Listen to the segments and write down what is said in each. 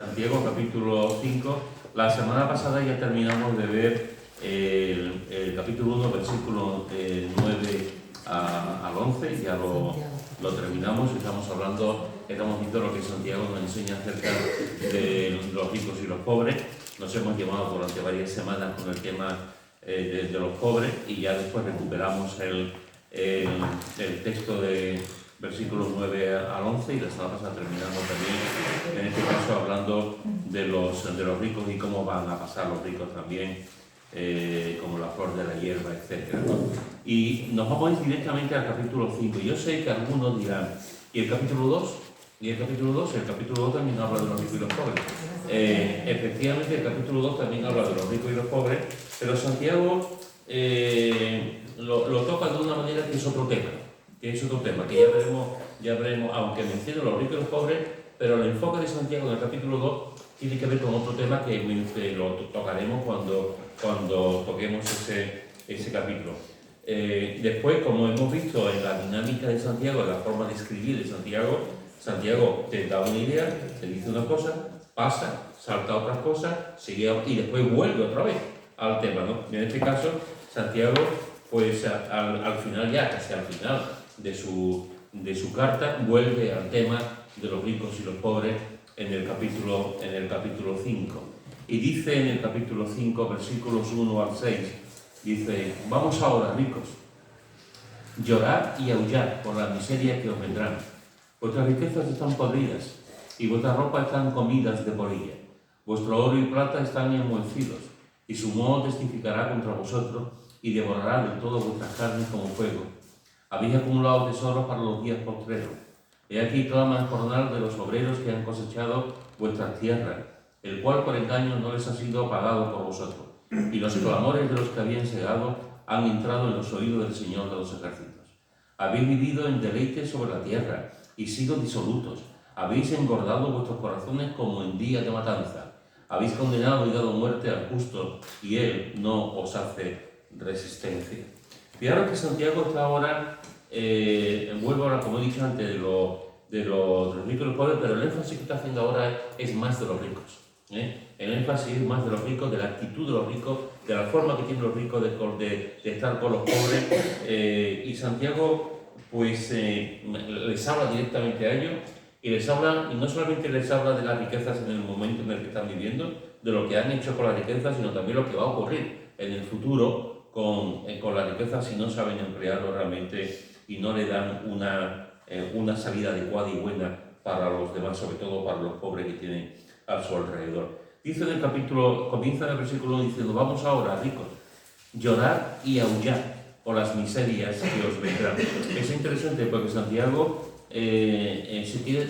Santiago, capítulo 5. La semana pasada ya terminamos de ver el capítulo 1, versículo 9 al 11, ya lo terminamos. Estamos viendo lo que Santiago nos enseña acerca de los ricos y los pobres. Nos hemos llevado durante varias semanas con el tema de los pobres y ya después recuperamos el texto de versículos 9 al 11 y la semana pasada terminamos también, en este caso, hablando de los ricos y cómo van a pasar los ricos también, como la flor de la hierba, etc. Y nos vamos a ir directamente al capítulo 5. Yo sé que algunos dirán, ¿y el capítulo 2? ¿Y el capítulo 2? El capítulo 2 también habla de los ricos y los pobres. Efectivamente, el capítulo 2 también habla de los ricos y los pobres, pero Santiago lo toca de una manera que es otro tema. Que ya veremos, aunque menciona los ricos y los pobres, pero el enfoque de Santiago en el capítulo 2 tiene que ver con otro tema que lo tocaremos cuando toquemos ese capítulo. Después, como hemos visto en la dinámica de Santiago, en la forma de escribir de Santiago te da una idea, te dice una cosa, pasa, salta a otras cosas, sigue y después vuelve otra vez al tema, ¿no? En este caso, Santiago, pues al final, ya casi al final de su carta, vuelve al tema de los ricos y los pobres en el capítulo 5. Y dice en el capítulo 5, versículos 1 al 6, dice: vamos ahora, ricos, llorad y aullad por la miseria que os vendrán. Vuestras riquezas están podridas y vuestras ropas están comidas de polilla. Vuestro oro y plata están enmohecidos, y su moho testificará contra vosotros y devorará de todo vuestras carnes como fuego. Habéis acumulado tesoros para los días postreros. He aquí clama el jornal de los obreros que han cosechado vuestras tierras, el cual por engaño no les ha sido pagado por vosotros. Y los clamores de los que habían segado han entrado en los oídos del Señor de los ejércitos. Habéis vivido en deleite sobre la tierra y sido disolutos. Habéis engordado vuestros corazones como en día de matanza. Habéis condenado y dado muerte al justo, y él no os hace resistencia. Fijaros que Santiago está ahora, vuelvo ahora, como he dicho antes, de los ricos y los pobres, pero el énfasis que está haciendo ahora es más de los ricos. El énfasis es más de los ricos, de la actitud de los ricos, de la forma que tienen los ricos de estar con los pobres. Y Santiago, pues, les habla directamente a ellos, y no solamente les habla de las riquezas en el momento en el que están viviendo, de lo que han hecho con las riquezas, sino también lo que va a ocurrir en el futuro con la riqueza si no saben emplearlo realmente y no le dan una salida adecuada y buena para los demás, sobre todo para los pobres que tienen a su alrededor. Dice en el capítulo, comienza en el versículo 1 diciendo: vamos ahora, ricos, llorad y aullad por las miserias que os vendrán. Es interesante porque Santiago se quiere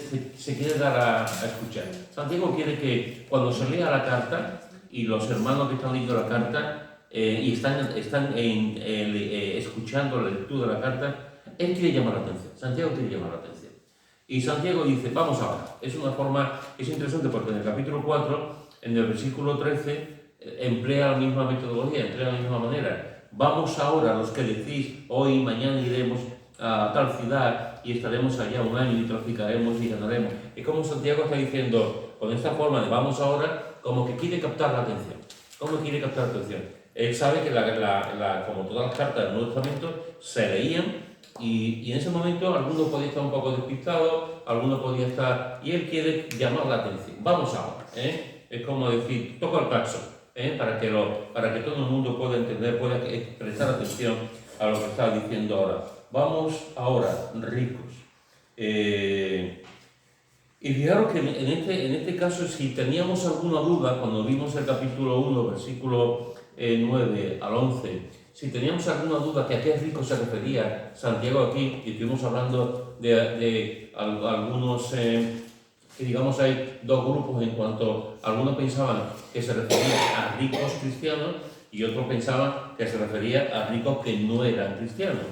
dar a escuchar. Santiago quiere que cuando se lea la carta y los hermanos que están leyendo la carta y están escuchando la lectura de la carta, él quiere llamar la atención. Santiago quiere llamar la atención. Y Santiago dice: vamos ahora. Es interesante porque en el capítulo 4, en el versículo 13, emplea la misma metodología, emplea la misma manera. Vamos ahora, los que decís, hoy y mañana iremos a tal ciudad y estaremos allá un año y traficaremos y ganaremos. Es como Santiago está diciendo, con esta forma de vamos ahora, como que quiere captar la atención. ¿Cómo quiere captar la atención? Él sabe que como todas las cartas del Nuevo Testamento se leían y en ese momento alguno podía estar un poco despistado, alguno podía estar... Y él quiere llamar la atención. Vamos ahora. Es como decir, toca el claxon, para que todo el mundo pueda entender, pueda prestar atención a lo que está diciendo ahora. Vamos ahora, ricos. Y fijaros que en este caso, si teníamos alguna duda, cuando vimos el capítulo 1, versículo 9 al 11, si teníamos alguna duda que a qué rico se refería Santiago aquí, y estuvimos hablando de algunos, que digamos hay dos grupos en cuanto algunos pensaban que se refería a ricos cristianos y otros pensaban que se refería a ricos que no eran cristianos.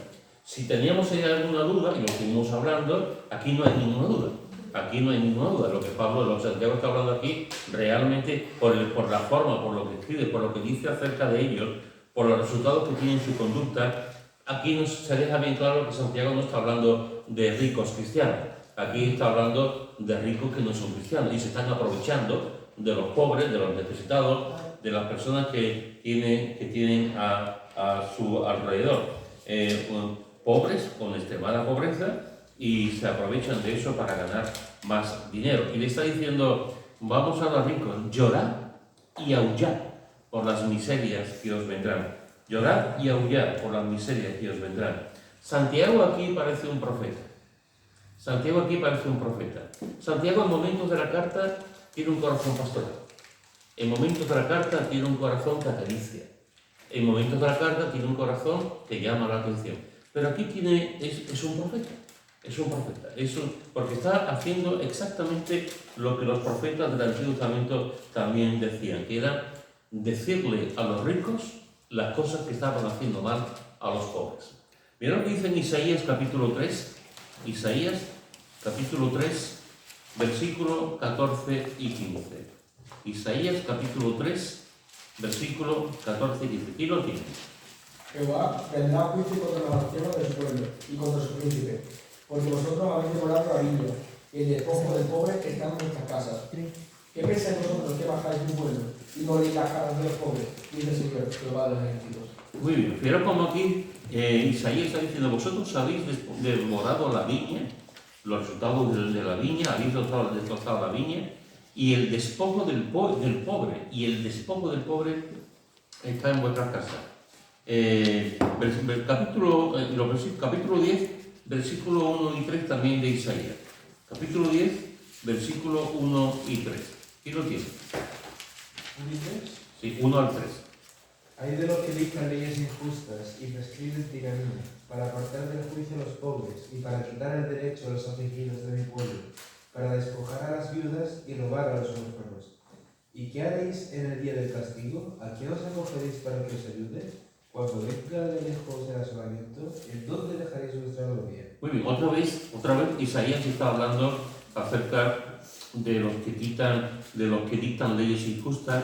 Si teníamos ahí alguna duda, y lo estuvimos hablando, aquí no hay ninguna duda. Aquí no hay ninguna duda. Lo que Santiago está hablando aquí, realmente, por la forma, por lo que escribe, por lo que dice acerca de ellos, por los resultados que tiene en su conducta, aquí se deja bien claro que Santiago no está hablando de ricos cristianos. Aquí está hablando de ricos que no son cristianos y se están aprovechando de los pobres, de los necesitados, de las personas que tienen a su alrededor. Pobres, con extremada pobreza, y se aprovechan de eso para ganar más dinero. Y le está diciendo, vamos a los ricos, llorad y aullad por las miserias que os vendrán. Llorad y aullad por las miserias que os vendrán. Santiago aquí parece un profeta. Santiago aquí parece un profeta. Santiago en momentos de la carta tiene un corazón pastoral. En momentos de la carta tiene un corazón que acaricia. En momentos de la carta tiene un corazón que llama la atención. Pero aquí es un profeta. Es un profeta. Porque está haciendo exactamente lo que los profetas del Antiguo Testamento también decían, que era decirle a los ricos las cosas que estaban haciendo mal a los pobres. Mira lo que dice en Isaías capítulo 3. Isaías capítulo 3, versículo 14 y 15. Isaías capítulo 3, versículo 14 y 15. Aquí lo tienes. Jehová vendrá a juicio contra los ancianos del pueblo y contra su príncipe, porque vosotros habéis devorado la viña, y el despojo del pobre está en vuestras casas. ¿Qué pensáis vosotros que bajáis de un pueblo y no leéis las caras de los pobres? Dice el Señor, Jehová de los ejércitos. Muy bien, pero como aquí Isaías está diciendo, vosotros habéis devorado la viña, los resultados de la viña, habéis destrozado la viña, y el despojo del pobre, y el despojo del pobre está en vuestras casas. Capítulo 10, versículo 1 y 3 también de Isaías. Capítulo 10, versículo 1 y 3. ¿Quién lo tiene? Sí, 1 al 3. Hay de los que dictan leyes injustas y prescriben tiranía, para apartar del juicio a los pobres y para quitar el derecho a los afligidos de mi pueblo, para despojar a las viudas y robar a los huérfanos. ¿Y qué haréis en el día del castigo? ¿A quién os acogeréis para que os ayude? Cuando venga de lejos el asolamiento, ¿en dónde dejaréis vuestra gloria? Muy bien, otra vez Isaías está hablando acerca de los que dictan leyes injustas,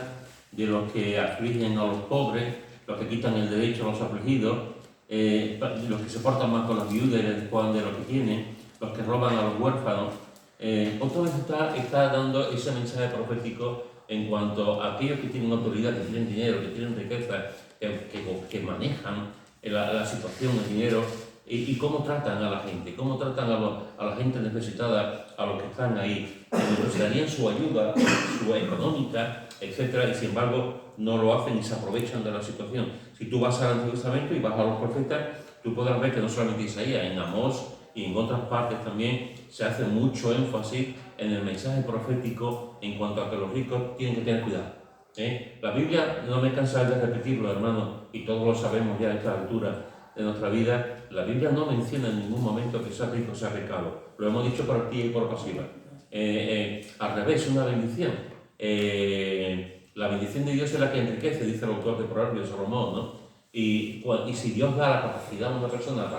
de los que afligen a los pobres, los que quitan el derecho a los afligidos, los que se portan más con las viudas y les despojan de lo que tienen, los que roban a los huérfanos. Otra vez está dando ese mensaje profético en cuanto a aquellos que tienen autoridad, que tienen dinero, que tienen riqueza, que manejan la situación, el dinero, y cómo tratan a la gente, cómo tratan a la gente necesitada, a los que están ahí, que necesitarían su ayuda, su económica, etc. Y sin embargo no lo hacen y se aprovechan de la situación. Si tú vas al Antiguo Testamento y vas a los profetas, tú podrás ver que no solamente Isaías, en Amós y en otras partes también se hace mucho énfasis en el mensaje profético en cuanto a que los ricos tienen que tener cuidado. La Biblia, no me cansa de repetirlo, hermano, y todos lo sabemos ya a esta altura de nuestra vida, la Biblia no menciona en ningún momento que ser rico sea pecado. Lo hemos dicho por activa y por pasiva. Al revés, es una bendición. La bendición de Dios es la que enriquece, dice el autor de Proverbios, Salomón, ¿no? Y si Dios da la capacidad a una persona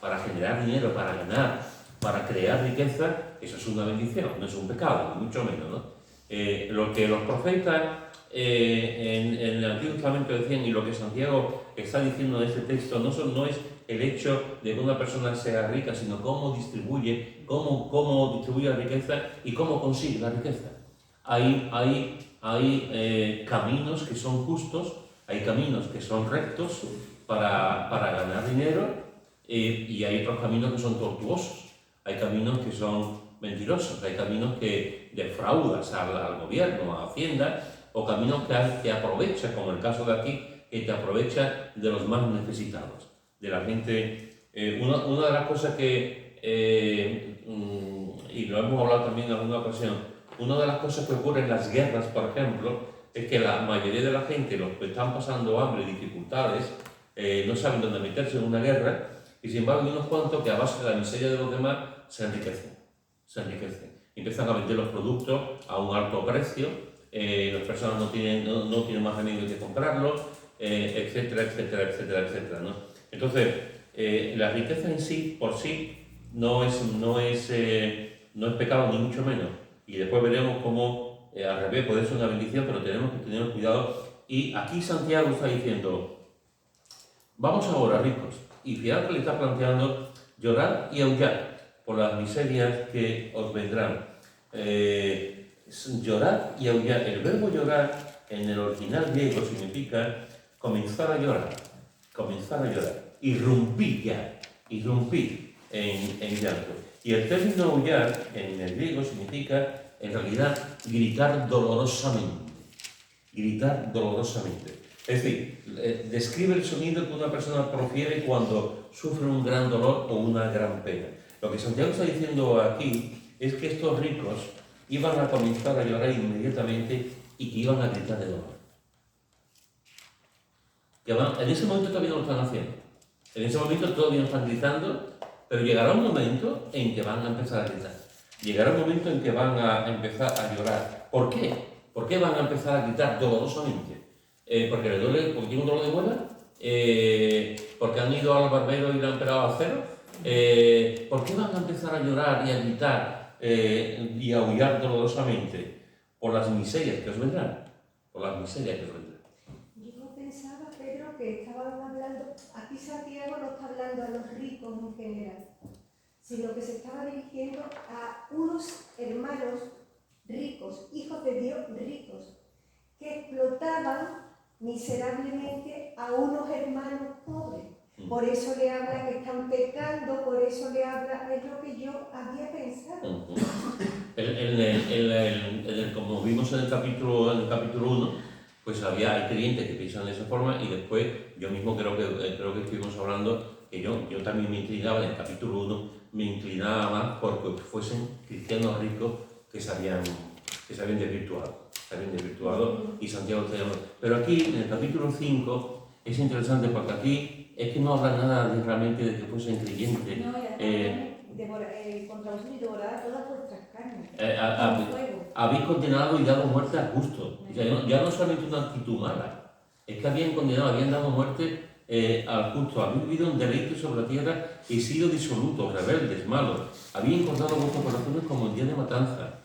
para generar dinero, para ganar, para crear riqueza, eso es una bendición, no es un pecado, ni mucho menos, ¿no? Lo que los profetas en el Antiguo Testamento decían y lo que Santiago está diciendo en este texto no es el hecho de que una persona sea rica, sino cómo distribuye la riqueza y cómo consigue la riqueza. Hay caminos que son justos, hay caminos que son rectos para ganar dinero, y hay otros caminos que son tortuosos, hay caminos que son mentirosos, hay caminos que defraudas al gobierno, a Hacienda, o caminos que aprovechas, como el caso de aquí, que te aprovecha de los más necesitados, de la gente. Una de las cosas que, y lo hemos hablado también en alguna ocasión, una de las cosas que ocurre en las guerras, por ejemplo, es que la mayoría de la gente, los que están pasando hambre y dificultades, no saben dónde meterse en una guerra, y sin embargo hay unos cuantos que a base de la miseria de los demás se enriquecen. Empiezan a vender los productos a un alto precio, las personas no tienen más remedio que comprarlos, etcétera, ¿no? Entonces, la riqueza en sí, por sí, no es pecado ni mucho menos. Y después veremos cómo, al revés, puede ser una bendición, pero tenemos que tener cuidado. Y aquí Santiago está diciendo, vamos ahora, ricos, y fíjate que le está planteando llorar y aullar. por las miserias que os vendrán. Llorar y aullar. El verbo llorar en el original griego significa comenzar a llorar, irrumpir en llanto. Y el término aullar en el griego significa, en realidad, gritar dolorosamente. Es decir, describe el sonido que una persona profiere cuando sufre un gran dolor o una gran pena. Lo que Santiago está diciendo aquí es que estos ricos iban a comenzar a llorar inmediatamente y que iban a gritar de dolor. En ese momento todavía no lo están haciendo. En ese momento todavía no están gritando, pero llegará un momento en que van a empezar a gritar. Llegará un momento en que van a empezar a llorar. ¿Por qué? ¿Por qué van a empezar a gritar dolorosamente? ¿Porque les duele, porque tienen un dolor de muela? ¿Porque han ido al barbero y le han pegado a cero? ¿Por qué van a empezar a llorar y a gritar y a aullar dolorosamente? Por las miserias que os vendrán. Yo pensaba, Pedro, que estaban hablando, aquí Santiago no está hablando a los ricos en general, sino que se estaba dirigiendo a unos hermanos ricos, hijos de Dios ricos, que explotaban miserablemente a unos hermanos pobres. Por eso le habla que están pecando, por eso le habla, es lo que yo había pensado. Como vimos en el capítulo 1, pues hay creyentes que piensan de esa forma y después yo mismo creo que estuvimos hablando que yo también me inclinaba en el capítulo 1, me inclinaba más porque fuesen cristianos ricos que se habían desvirtuado y Santiago está llamando. Pero aquí, en el capítulo 5, es interesante porque aquí es que no habla nada realmente de que fuesen creyentes. No, contra vosotros y devorad todas vuestras carnes. Habéis condenado y dado muerte al justo. O sea, ya no solamente una actitud mala, es que habían condenado, habían dado muerte al justo. Habéis vivido en deleite sobre la tierra y sido disolutos, rebeldes, malos. Habéis encontrado vuestros corazones como el día de matanza.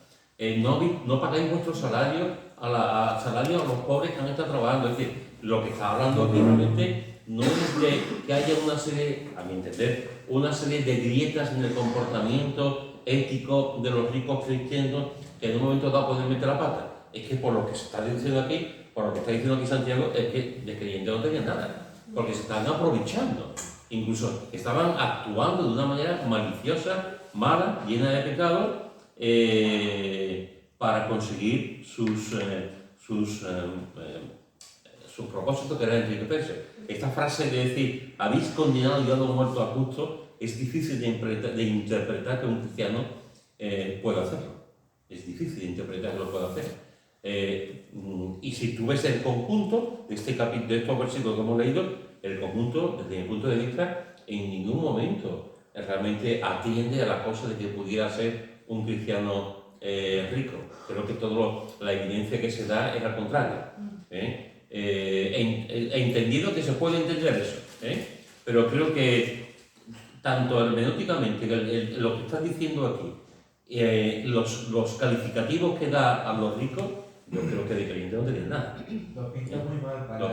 No pagáis vuestro salario a los pobres que han estado trabajando. Es decir, lo que está hablando aquí realmente no es de que haya una serie, a mi entender, una serie de grietas en el comportamiento ético de los ricos cristianos que en un momento dado pueden meter la pata. Es que por lo que se está diciendo aquí, por lo que está diciendo aquí Santiago, es que de creyentes no tenían nada, porque se están aprovechando. Incluso estaban actuando de una manera maliciosa, mala, llena de pecado, para conseguir sus propósitos, que era enriquecerse. Esta frase de decir, habéis condenado y dado muerto al justo, es difícil de interpretar que un cristiano pueda hacerlo. Es difícil de interpretar que lo pueda hacer. Y si tú ves el conjunto de estos versículos que hemos leído, el conjunto, desde mi punto de vista, en ningún momento realmente atiende a la cosa de que pudiera ser un cristiano rico. Creo que toda la evidencia que se da es al contrario. He entendido que se puede entender eso, pero creo que tanto hermenéuticamente, lo que estás diciendo aquí, los calificativos que da a los ricos, yo creo que de creyente no tienen nada. Lo pinta muy mal. Lo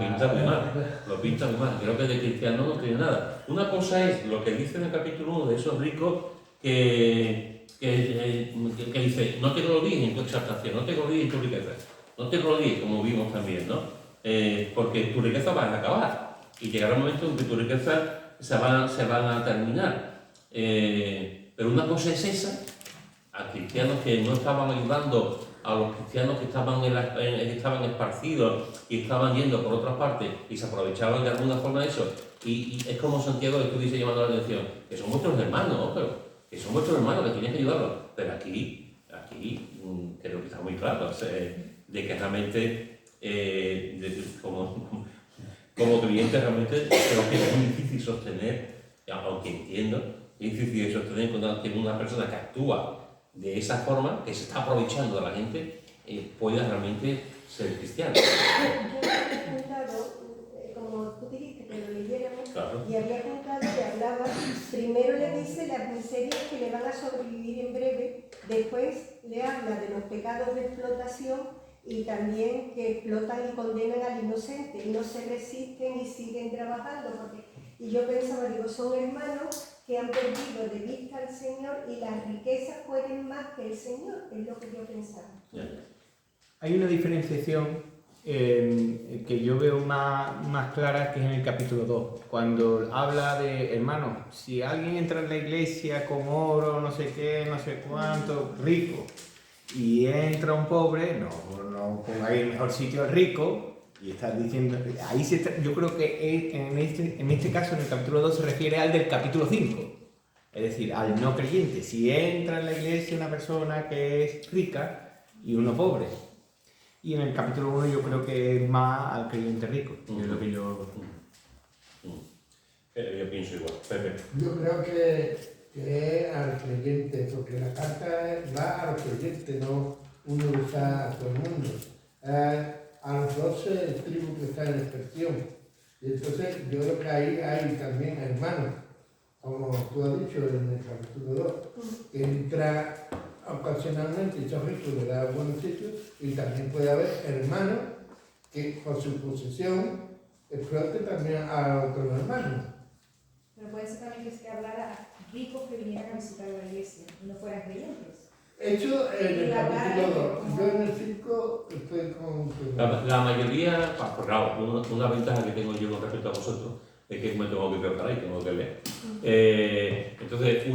pinta muy mal. Creo que de cristiano no tiene nada. Una cosa es lo que dice en el capítulo 1 de esos ricos que dice, no te glories en tu exaltación, no te glories en tu riqueza, no te glories, como vimos también, ¿no? Porque tu riqueza va a acabar y llegará un momento en que tu riqueza se van a terminar. Pero una cosa es esa, a cristianos que no estaban ayudando a los cristianos que estaban esparcidos y estaban yendo por otras partes y se aprovechaban de alguna forma de eso. Y es como Santiago estuviese llamando la atención, que son vuestros hermanos, que son vuestros hermanos, que tenéis que ayudarlos. Pero aquí creo que está muy claro, de que realmente, como creyente, realmente creo que es muy difícil sostener, aunque entiendo, es difícil sostener que una persona que actúa de esa forma, que se está aprovechando de la gente, pueda realmente ser cristiano. Yo había apuntado, como tú dijiste, que lo leyéramos, claro. Y había apuntado que hablaba, primero le dice las miserias que le van a sobrevivir en breve, después le habla de los pecados de explotación y también que explotan y condenan al inocente y no se resisten y siguen trabajando. Y yo pensaba, son hermanos que han perdido de vista al Señor y las riquezas pueden más que el Señor, es lo que yo pensaba. Hay una diferenciación que yo veo más clara, que es en el capítulo 2, cuando habla de, hermanos, si alguien entra en la iglesia con oro, no sé qué, no sé cuánto, rico, y entra un pobre, no pongáis el mejor sitio al rico, y estás diciendo, ahí yo creo que en este caso, en el capítulo 2, se refiere al del capítulo 5, es decir, al no creyente. Si entra en la iglesia una persona que es rica y uno pobre. Y en el capítulo 1 yo creo que es más al creyente rico. Es lo que yo pienso igual. Pepe. Yo creo que es al creyente, porque la carta va a los creyentes, no uno usa a todo el mundo. A los 12 tribus que están en expresión. Y entonces yo creo que ahí hay también hermanos, como tú has dicho en el capítulo 2, que entra ocasionalmente y son ricos, le da buenos sitios, y también puede haber hermanos que por su posesión explote también a otros hermanos. Pero puede ser también que se hablara a ricos que vinieran a visitar la iglesia y no fueran creyentes. Hecho en el Y la capítulo verdad 2. Yo en el 5 estoy con... La mayoría, pues claro, una ventaja que tengo yo con respecto a vosotros es que me tengo que preparar y tengo que leer. Entonces,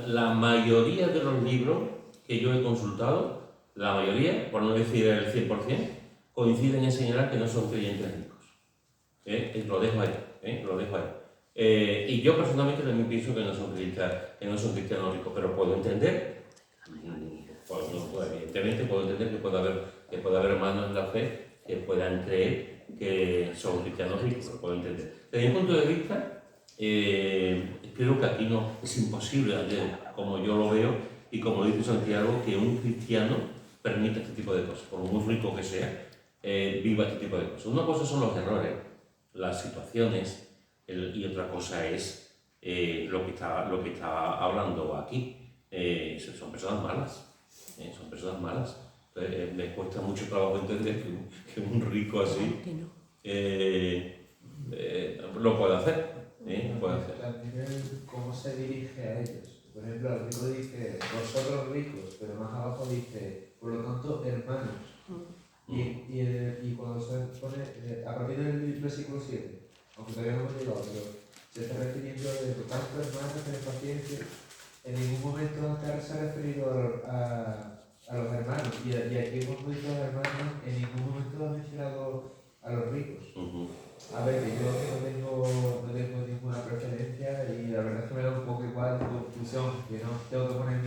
la mayoría de los libros que yo he consultado, la mayoría, por no decir el 100%, coinciden en señalar que no son creyentes ricos. Lo dejo ahí, lo dejo ahí. Y yo personalmente también pienso que no son cristianos ricos, pero puedo entender, evidentemente puedo entender que puede haber hermanos en la fe que puedan creer que son cristianos ricos, lo puedo entender. Desde mi punto de vista, creo que aquí no es imposible, como yo lo veo, y como dice Santiago, que un cristiano permita este tipo de cosas, por muy rico que sea, viva este tipo de cosas. Una cosa son los errores, las situaciones, y otra cosa es lo que está hablando aquí. Son personas malas, son personas malas. Entonces, me cuesta mucho trabajo entender que un rico así lo puede hacer. Puede hacer. También cómo se dirige a ellos. Por ejemplo, al rico dice, vosotros ricos, pero más abajo dice, por lo tanto, hermanos. Y cuando se pone, a partir del versículo 7, aunque todavía no hemos llegado, pero se está refiriendo de por tanto, hermanos, tener paciencia. En ningún momento se ha referido a los hermanos. Y aquí hemos visto a los hermanos, en ningún momento ha mencionado a los ricos. A ver, que yo no tengo ninguna preferencia y la verdad es que me da un poco igual tu conclusión, que no tengo que poner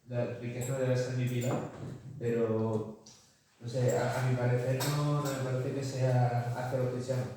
la riqueza debe ser mi vida, pero no sé, a mi parecer no me parece que sea hacia los cristianos.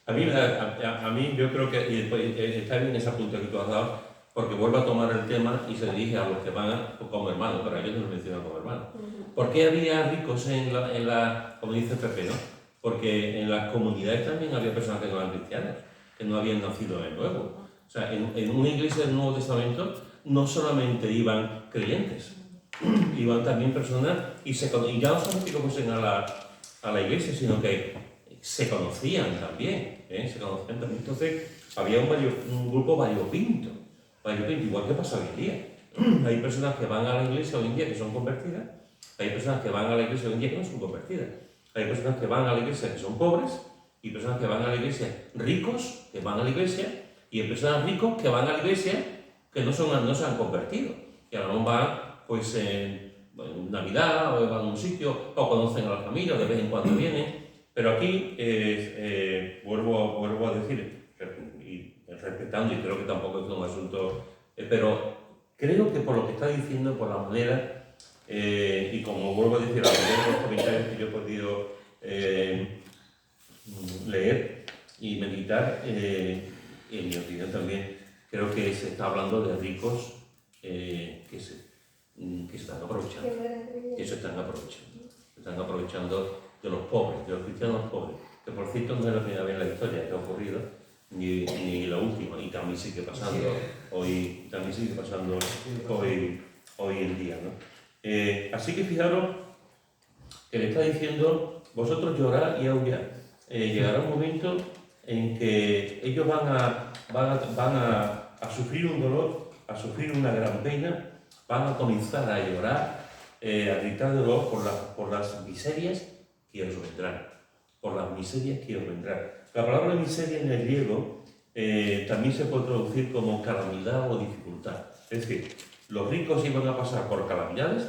A mí yo creo que y después, está bien ese apunte que tú has dado, porque vuelve a tomar el tema y se dirige a los que van como hermanos, pero a ellos no los menciona como hermanos. ¿Por qué había ricos en la como dice Pepe, ¿no? Porque en las comunidades también había personas que no eran cristianas, que no habían nacido de nuevo. O sea, en una iglesia del Nuevo Testamento no solamente iban creyentes, iban también personas y ya no solamente que fuesen a la iglesia, sino que se conocían también, se conocían también. Entonces había un grupo variopinto, igual que pasa hoy en día. Hay personas que van a la iglesia hoy en día que son convertidas, hay personas que van a la iglesia hoy en día que no son convertidas, hay personas que van a la iglesia que son pobres, y personas que van a la iglesia ricos, que van a la iglesia, y hay personas ricos que van a la iglesia que no se han convertido, que a lo mejor van pues en Navidad, o van a un sitio, o conocen a la familia, o de vez en cuando vienen. Pero aquí vuelvo a decir, y respetando, y creo que tampoco es un asunto, pero creo que por lo que está diciendo, por la manera, y como vuelvo a decir, a través de los comentarios que yo he podido leer y meditar, en mi opinión también, creo que se está hablando de ricos que se están aprovechando, que se están aprovechando de los pobres, de los cristianos pobres, que por cierto no es la primera vez en la historia que ha ocurrido, ni la última, y también sigue pasando hoy en día, ¿no? Así que fijaros que le está diciendo, vosotros llorad y aullar. Llegará un momento en que ellos van a sufrir un dolor, a sufrir una gran pena, van a comenzar a llorar, a gritar de dolor por las miserias que os vendrán. Por las miserias que os vendrán. La palabra miseria en el griego también se puede traducir como calamidad o dificultad. Es decir, los ricos iban a pasar por calamidades,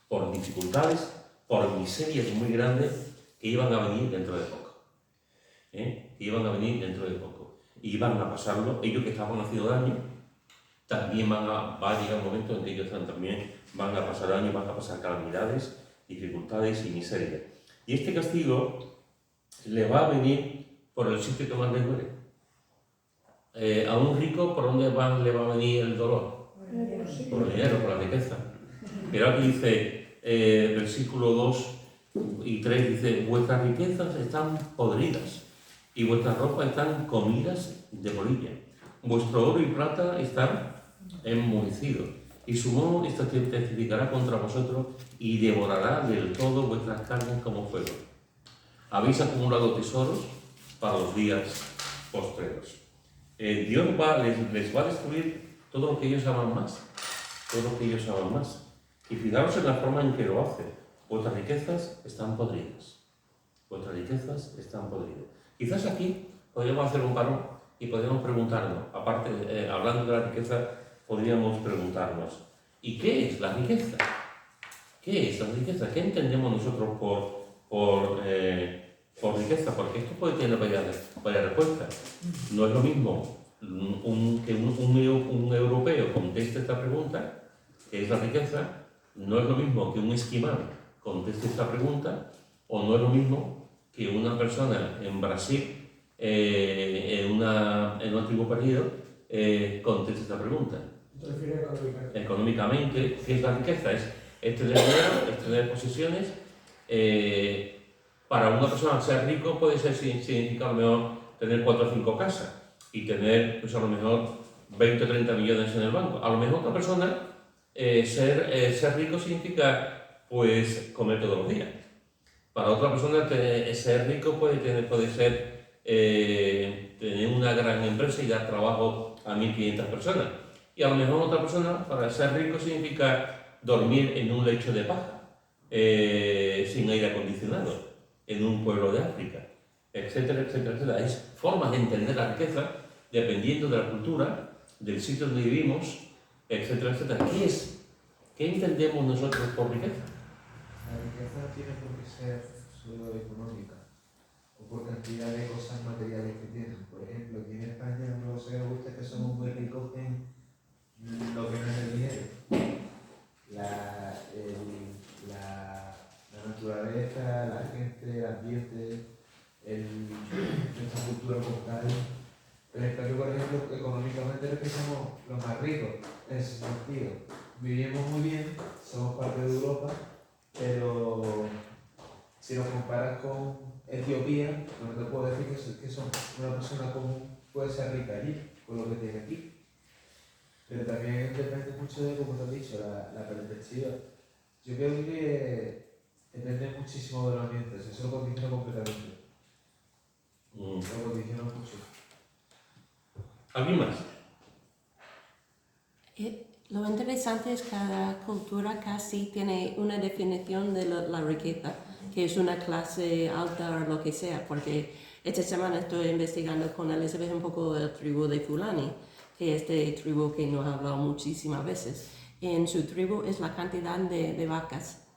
por dificultades, por miserias muy grandes que iban a venir dentro de poco. Que iban a venir dentro de poco. Y iban a pasarlo, ellos que estaban haciendo daño, también va a llegar un momento en que ellos también van a pasar daño, van a pasar calamidades, dificultades y miseria. Y este castigo le va a venir por el sitio que más le duele. A un rico, ¿por dónde le va a venir el dolor? Por el dinero, por la riqueza. Pero aquí dice, versículo 2 y 3, dice, vuestras riquezas están podridas y vuestras ropas están comidas de polilla. Vuestro oro y plata están enmohecidos y su moho testificará contra vosotros y devorará del todo vuestras carnes como fuego. Habéis acumulado tesoros para los días postreros. Dios les va a destruir todo lo que ellos aman más. Todo lo que ellos aman más. Y fijaros en la forma en que lo hace. Vuestras riquezas están podridas. Vuestras riquezas están podridas. Quizás aquí podríamos hacer un parón y podríamos preguntarnos, aparte, hablando de la riqueza, podríamos preguntarnos, ¿y qué es la riqueza? ¿Qué es la riqueza? ¿Qué entendemos nosotros por riqueza? Porque esto puede tener varias respuestas. No es lo mismo que un europeo conteste esta pregunta, ¿qué es la riqueza? No es lo mismo que un esquimal conteste esta pregunta, o no es lo mismo que una persona en Brasil, en una tribu perdida, conteste esta pregunta. ¿Te refieres económicamente? Económicamente, ¿qué es la riqueza? Es tener dinero, es tener posesiones. Para una persona ser rico puede significar a lo mejor tener 4 o 5 casas y tener pues a lo mejor 20 o 30 millones en el banco. A lo mejor otra persona ser rico significa pues comer todos los días. Para otra persona ser rico puede ser tener una gran empresa y dar trabajo a 1.500 personas. Y a lo mejor otra persona, para ser rico, significa dormir en un lecho de paja, sin aire acondicionado, en un pueblo de África, etcétera, etcétera, etcétera. Hay formas de entender la riqueza dependiendo de la cultura, del sitio donde vivimos, etcétera, etcétera. ¿Qué es? ¿Qué entendemos nosotros por riqueza? La riqueza no tiene por qué ser solo económica o por cantidad de cosas materiales que tienen. Por ejemplo, aquí en España una cosa que me gusta es que somos muy ricos en lo que no es el dinero. La naturaleza, la gente, el ambiente, nuestra cultura como tal. Pero en cambio, por ejemplo, económicamente es que somos los más ricos en ese sentido. Vivimos muy bien, somos parte de Europa, pero si nos comparas con Etiopía, no te puedo decir que una persona común puede ser rica allí, con lo que tiene aquí. Pero también depende mucho de, como te has dicho, la perspectiva. Yo creo que depende muchísimo del ambiente, eso lo condiciona completamente. Lo condiciona mucho. ¿Alguien más? Lo interesante es que cada cultura casi tiene una definición de la riqueza, que es una clase alta o lo que sea, porque esta semana estoy investigando con Elizabeth un poco el tribu de Fulani, que es de tribu que nos ha hablado muchísimas veces. En su tribu es la cantidad de vacas.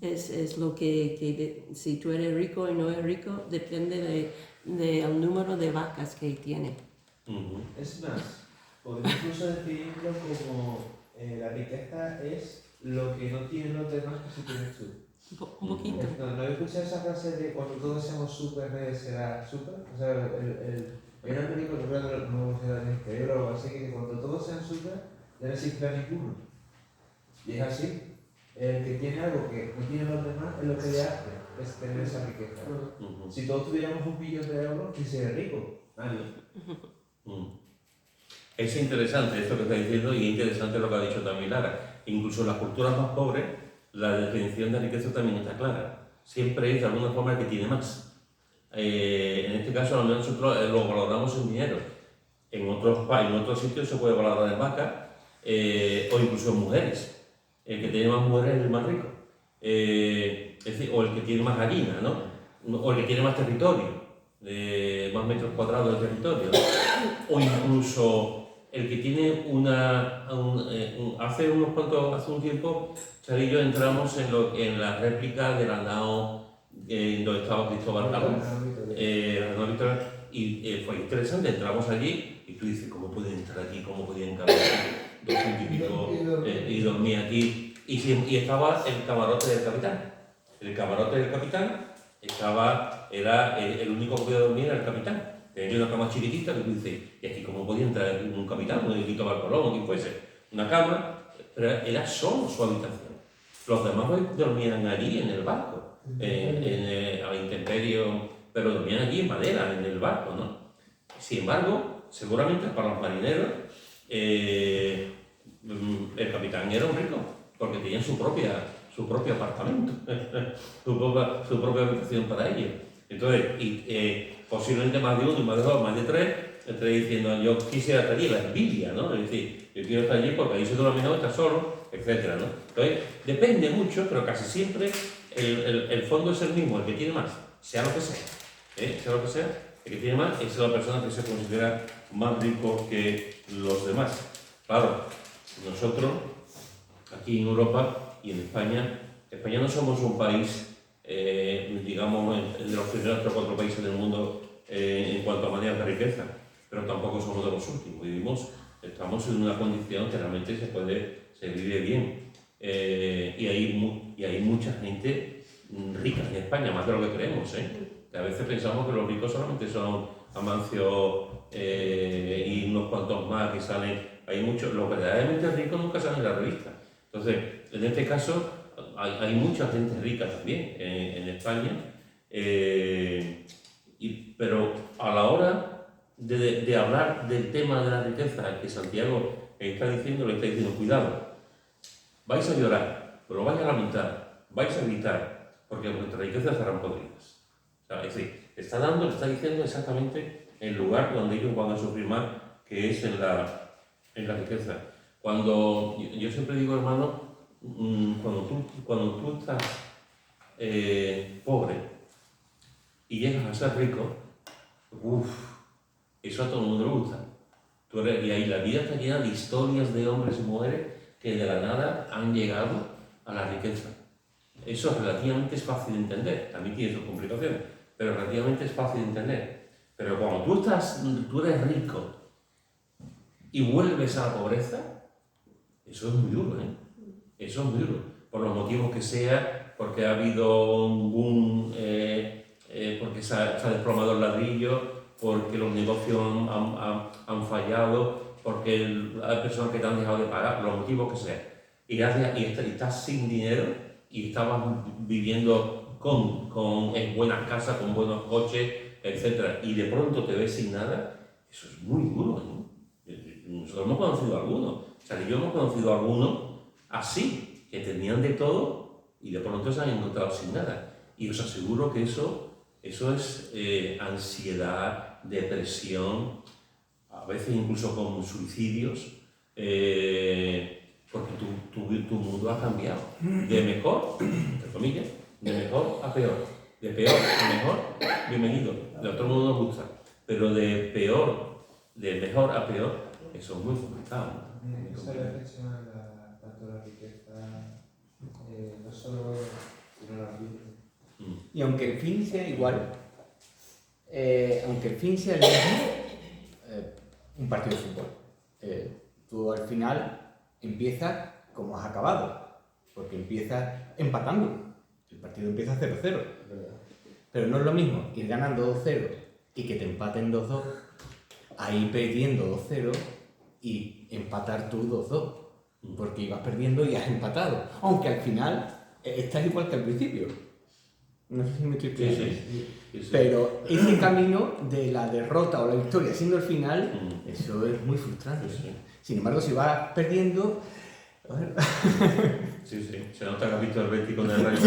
Es lo que si tú eres rico y no eres rico, depende del número de vacas que tiene. Es más, podemos incluso definirlo como la riqueza es lo que no tienen los demás que sí tienes tú. Un poquito. ¿No he escuchado esa frase de cuando todos seamos super, será super? O sea, hay una película que creo que no será ni increíble o algo así, que cuando todos sean super, ya no existirá ninguno. Y es así. El que tiene algo que no tienen los demás es lo que le hace, es tener esa riqueza. Si todos tuviéramos 1 millón de euros, ¿quién sería rico? Nadie. Es interesante esto que está diciendo y es interesante lo que ha dicho también Lara. Incluso en las culturas más pobres, la definición de riqueza también está clara. Siempre es de alguna forma el que tiene más. En este caso, nosotros lo valoramos en dinero. En otros sitios se puede valorar en vaca o incluso en mujeres. El que tiene más mujeres es el más rico. Es decir, o el que tiene más gallinas, ¿no? O el que tiene más territorio, más metros cuadrados de territorio, ¿no? O incluso el que tiene hace un tiempo, Chari y yo entramos en la réplica de la nao donde estaba Cristóbal Colón, y fue interesante, entramos allí y tú dices, ¿cómo pueden entrar aquí? ¿Cómo podían caber aquí 200 y pico y dormir aquí? Y estaba el camarote del capitán. El camarote del capitán era el único que podía dormir, era el capitán. Tenía una cama chiquitita que tú dices, ¿y aquí cómo podía entrar un capitán, un Cristóbal Colón o quien fuese? Una cama, pero era solo su habitación. Los demás dormían allí en el barco, a la intemperie, pero dormían allí en madera, en el barco, ¿no? Sin embargo, seguramente para los marineros, el capitán era un rico, porque tenía su propio apartamento, su propia habitación para ellos. Entonces, posiblemente más de uno, más de dos, más de tres, estaré diciendo, yo quisiera estar allí, la envidia, ¿no? Es decir, yo quiero estar allí porque allí se duerme mejor, está solo, etcétera, ¿no? Entonces, depende mucho, pero casi siempre el fondo es el mismo, el que tiene más, sea lo que sea, sea lo que sea, el que tiene más es la persona que se considera más rico que los demás. Claro, nosotros, aquí en Europa y en España no somos un país, digamos, de los primeros 3 o 4 países del mundo en cuanto a maneras de riqueza, pero tampoco somos de los últimos. Estamos en una condición que realmente se vive bien. Y hay mucha gente rica en España, más de lo que creemos, que a veces pensamos que los ricos solamente son Amancio y unos cuantos más que salen. Hay muchos, los verdaderamente ricos nunca salen en la revista. Entonces, en este caso, hay mucha gente rica también en España, pero a la hora de hablar del tema de la riqueza que Santiago le está diciendo, cuidado, vais a llorar, pero vais a lamentar, vais a gritar, porque vuestras riquezas serán podridas. O sea, es decir, le está diciendo exactamente el lugar donde ellos van a sufrir más, que es en la riqueza. Cuando yo siempre digo, hermano, cuando tú estás pobre y llegas a ser rico, eso a todo el mundo le gusta. Y ahí la vida está llena de historias de hombres y mujeres que de la nada han llegado a la riqueza. Eso relativamente es fácil de entender, también tiene sus complicaciones, pero relativamente es fácil de entender. Pero cuando tú eres rico y vuelves a la pobreza, eso es muy duro, Eso es muy duro, por los motivos que sea, porque ha habido un boom, porque se ha desplomado el ladrillo, porque los negocios han fallado, porque hay personas que te han dejado de pagar, los motivos que sea. Y estás sin dinero y estabas viviendo en buenas casas, con buenos coches, etc. Y de pronto te ves sin nada, eso es muy duro, Nosotros hemos conocido a algunos, yo hemos conocido a algunos así, que tenían de todo y de pronto se han encontrado sin nada. Y os aseguro que eso es ansiedad, depresión, a veces incluso con suicidios, porque tu mundo ha cambiado. De mejor, entre comillas, de mejor a peor. De peor a mejor, bienvenido. De todo el mundo nos gusta. Pero de mejor a peor, eso es muy complicado. Esa reflexión tanto la riqueza, no solo sino la vida. Y aunque el fin sea igual, aunque el fin sea el mismo, un partido de fútbol, tú al final empiezas como has acabado, porque empiezas empatando. El partido empieza 0-0. Pero no es lo mismo ir ganando 2-0 y que te empaten 2-2, a ir perdiendo 2-0 y empatar tú 2-2, porque ibas perdiendo y has empatado, aunque al final estás igual que al principio. No sé si me estoy explicando. Sí. Pero ese camino de la derrota o la victoria siendo el final, eso es muy frustrante. Sí. Sin embargo, si vas perdiendo... Sí, se nota que has visto el Betis con el Rayo.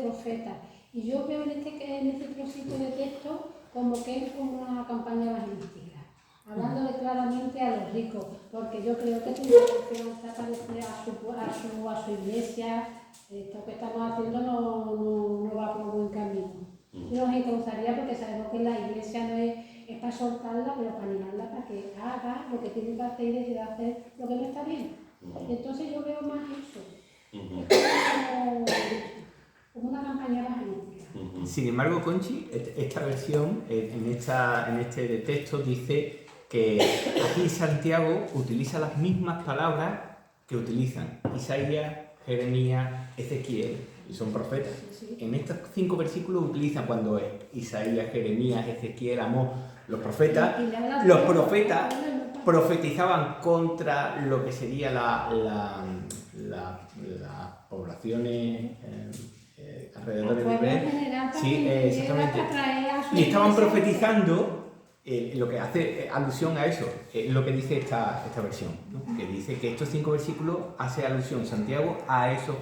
profeta. Y yo veo en este trocito de texto como que es como una campaña evangelística, hablándole claramente a los ricos, porque yo creo que tiene que parecer a su iglesia. Esto que estamos haciendo no va por buen camino. Y nos encantaría, porque sabemos que la iglesia no es para soltarla, pero para animarla para que haga lo que tiene que hacer y decida hacer lo que no está bien. Entonces yo veo más eso. Como una campaña evangelística. Sin embargo, Conchi, esta versión, en este texto, dice que aquí Santiago utiliza las mismas palabras que utilizan Isaías, Jeremías, Ezequiel, y son profetas. En estos 5 versículos utiliza cuando Isaías, Jeremías, Ezequiel, Amós, los profetas profetizaban contra lo que sería las poblaciones alrededor de Belén. Sí, exactamente. Y estaban profetizando lo que hace alusión a eso, lo que dice esta versión, ¿no? Que dice que estos 5 versículos hace alusión Santiago a eso.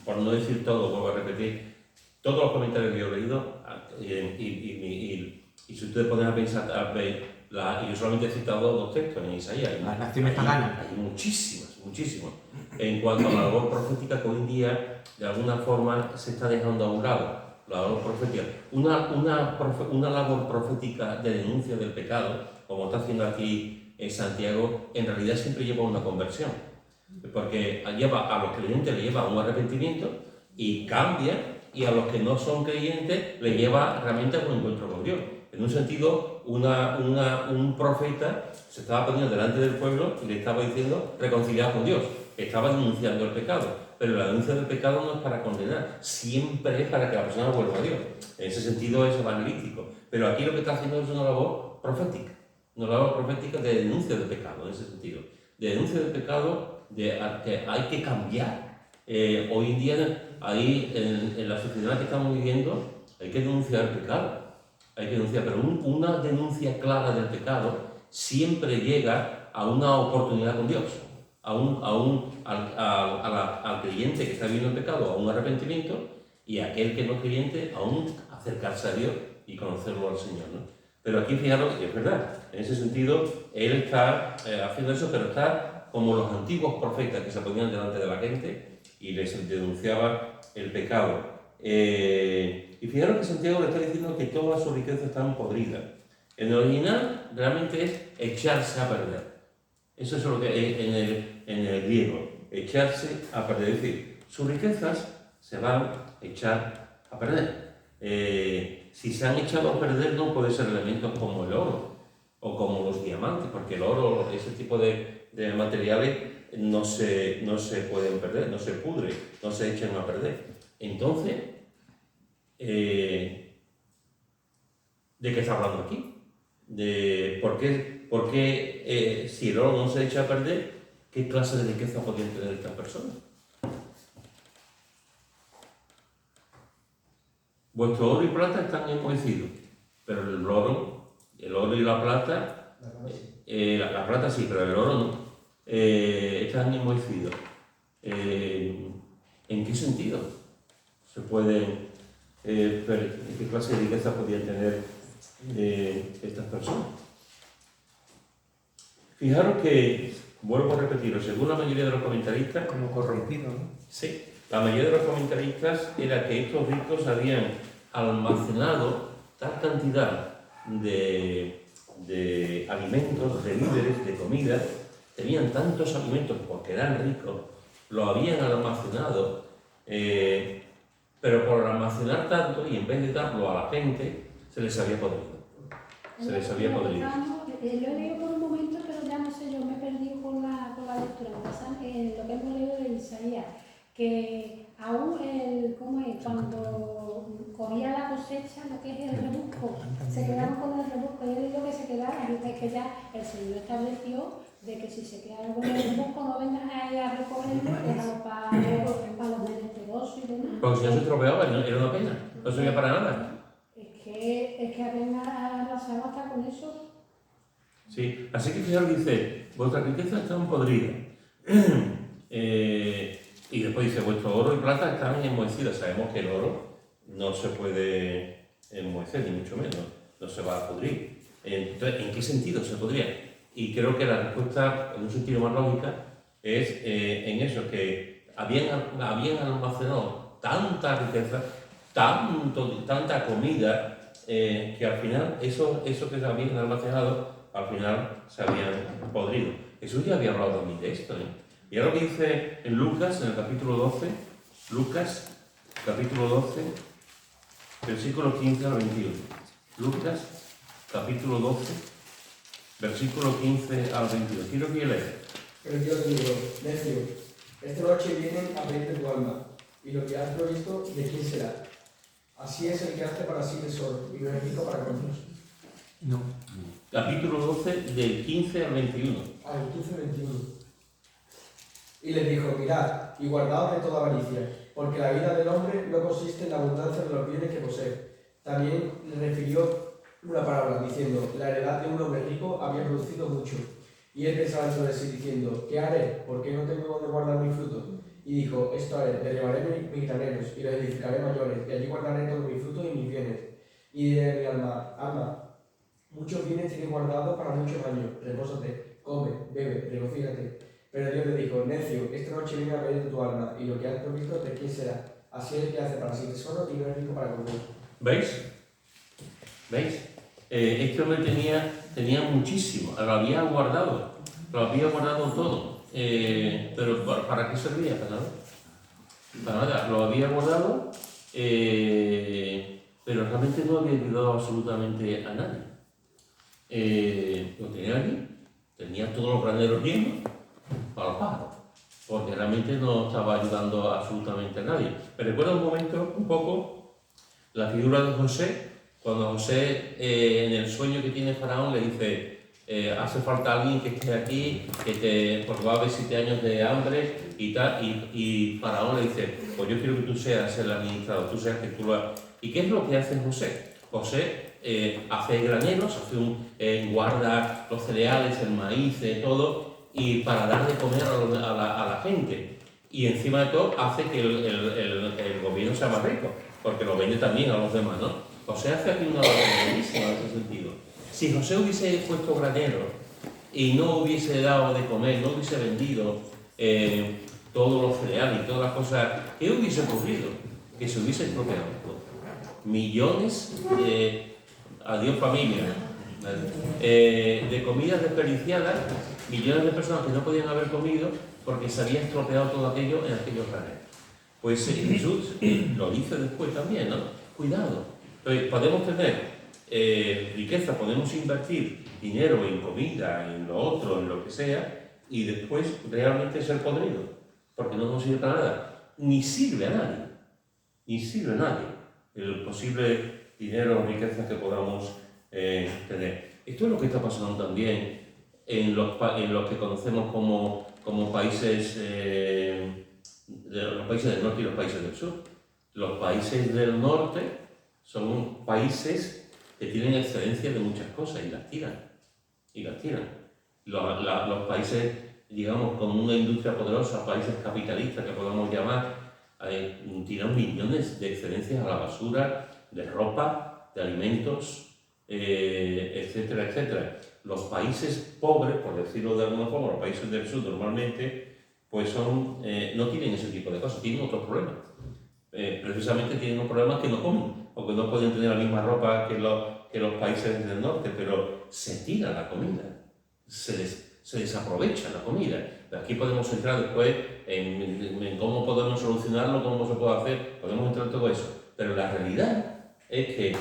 Por no decir todo, vuelvo a repetir, todos los comentarios que yo he leído, y si ustedes ponen a pensar, y yo solamente he citado 2 textos en Isaías. Las naciones paganas. Hay muchísimas. En cuanto a la labor profética que hoy en día, de alguna forma, se está dejando a un lado. La labor profética. Una labor profética de denuncia del pecado, como está haciendo aquí Santiago, en realidad siempre lleva a una conversión. Porque a los creyentes le lleva a un arrepentimiento y cambia, y a los que no son creyentes le lleva realmente a un encuentro con Dios. En un sentido, un profeta se estaba poniendo delante del pueblo y le estaba diciendo reconciliados con Dios. Estaba denunciando el pecado, pero la denuncia del pecado no es para condenar, siempre es para que la persona vuelva a Dios. En ese sentido es evangelístico. Pero aquí lo que está haciendo es una labor profética de denuncia del pecado, en ese sentido. De denuncia del pecado, que hay que cambiar. Hoy en día, ahí en la sociedad que estamos viviendo, hay que denunciar el pecado. Pero una denuncia clara del pecado siempre llega a una oportunidad con Dios, al creyente que está viviendo el pecado, a un arrepentimiento, y a aquel que no es creyente, a un acercarse a Dios y conocerlo al Señor, ¿no? Pero aquí fijaros que es verdad, en ese sentido, él está haciendo eso, pero está como los antiguos profetas que se ponían delante de la gente y les denunciaban el pecado. Y fijaros que Santiago le está diciendo que todas sus riquezas están podridas. En el original realmente es echarse a perder. Eso es lo que es en el griego, echarse a perder. Es decir, sus riquezas se van a echar a perder. Si se han echado a perder, no puede ser elementos como el oro o como los diamantes, porque el oro, ese tipo de materiales no se pueden perder, no se pudren, no se echan a perder. Entonces, ¿de qué está hablando aquí? De por qué si el oro no se echa a perder, ¿qué clase de riqueza podrían tener estas personas? Vuestro oro y plata están enmohecidos, pero el oro y la plata, la plata sí, pero el oro no, están enmohecidos. ¿En qué sentido se pueden, qué clase de riqueza podrían tener estas personas? Fijaros que, vuelvo a repetirlo, según la mayoría de los comentaristas, Como corrompido, ¿no? sí, la mayoría de los comentaristas era que estos ricos habían almacenado tal cantidad de alimentos, de víveres, de comida, tenían tantos alimentos porque eran ricos, lo habían almacenado, pero por almacenar tanto y en vez de darlo a la gente, se les había podrido. Lo he leído por un momento, pero ya no sé, yo me he perdido con la lectura. En lo que hemos leído de Isaías, que aún cuando comía la cosecha, lo que es el rebusco, se quedaron con el rebusco. Yo digo que se quedaron, es que ya el Señor estableció de que si se queda algo en el rebusco, no vengan ahí a recogerlo, déjalo para los menesterosos y demás. Porque si no se estropeaba, era una pena, no servía para nada. Es que apenas arrasado hasta con eso. Sí, así que el Señor dice, vuestras riquezas están podridas. Y después dice, vuestro oro y plata están enmohecidas. Sabemos que el oro no se puede enmohecer, ni mucho menos, no se va a pudrir. Entonces, ¿en qué sentido se podría? Y creo que la respuesta, en un sentido más lógica, es en eso, que habían almacenado tanta riqueza, tanta comida, que al final eso que se habían almacenado, al final se habían podrido. Jesús ya había hablado también de esto, Y ahora lo que dice en Lucas, en el capítulo 12, Lucas, capítulo 12, versículo 15 al 21. Lucas, capítulo 12, versículo 15 al 22. Quiero que leas. Pero yo te digo, necio, esta noche vienen a pedirte tu alma, y lo que has provisto, ¿de quién será? Así es el que hace para sí tesoro, y no es rico para con Dios. No. Capítulo 12, del 15 al 21. Al 15-21. Y les dijo, mirad, y guardaos de toda avaricia, porque la vida del hombre no consiste en la abundancia de los bienes que posee. También le refirió una parábola, diciendo, la heredad de un hombre rico había producido mucho. Y él pensaba dentro de sí, diciendo, ¿qué haré? ¿Por qué no tengo donde guardar mi fruto? Y dijo, esto haré, derribaré mis graneros, y los edificaré mayores, y allí guardaré todos mis frutos y mis bienes. Y diré a mi alma, muchos bienes tienes guardados para muchos años, repósate, come, bebe, regocíjate. Pero Dios le dijo, necio, esta noche viene a pedirte tu alma, y lo que has provisto, ¿de quién será? Así es el que hace para sí tesoro y no es rico para con Dios. ¿Veis? ¿Veis? Este hombre tenía muchísimo, lo había guardado todo. Pero ¿para qué servía? Para nada. Para nada, lo había guardado, pero realmente no había ayudado absolutamente a nadie. Lo tenía allí, tenía todos los graneros llenos para los pájaros, porque realmente no estaba ayudando absolutamente a nadie. Me recuerda un poco la figura de José, cuando José en el sueño que tiene Faraón le dice, hace falta alguien que esté aquí, porque va a haber 7 años de hambre y tal, y Faraón le dice, pues yo quiero que tú seas el administrador, tú seas que tú lo hagas. ¿Y qué es lo que hace José? José hace graneros, guarda los cereales, el maíz, todo, y para dar de comer a la gente. Y encima de todo hace que el gobierno sea más rico, porque lo vende también a los demás, ¿no? José hace aquí una labor buenísima en ese sentido. Si José hubiese puesto graneros y no hubiese dado de comer, no hubiese vendido todos los cereales y todas las cosas, ¿qué hubiese ocurrido? Que se hubiese estropeado todo. Millones, adiós familia, de comidas desperdiciadas, millones de personas que no podían haber comido porque se había estropeado todo aquello en aquellos graneros. Pues Jesús lo dice después también, ¿no? Cuidado. Entonces, podemos tener riqueza, podemos invertir dinero en comida, en lo otro, en lo que sea, y después realmente ser podrido, porque no nos sirve para nada, ni sirve a nadie, el posible dinero o riqueza que podamos tener. Esto es lo que está pasando también en los que conocemos como países, los países del norte y los países del sur. Los países del norte son países que tienen excelencia de muchas cosas y las tiran. Los países, digamos, con una industria poderosa, países capitalistas que podamos llamar, tiran millones de excelencias a la basura, de ropa, de alimentos, etcétera, etcétera. Los países pobres, por decirlo de alguna forma, los países del sur normalmente, pues no tienen ese tipo de cosas, tienen otros problemas. Precisamente tienen unos problemas que no comen, o que no pueden tener la misma ropa que los países del norte, pero se tira la comida, se desaprovecha la comida. Aquí podemos entrar después en cómo podemos solucionarlo, cómo se puede hacer, podemos entrar en todo eso. Pero la realidad es que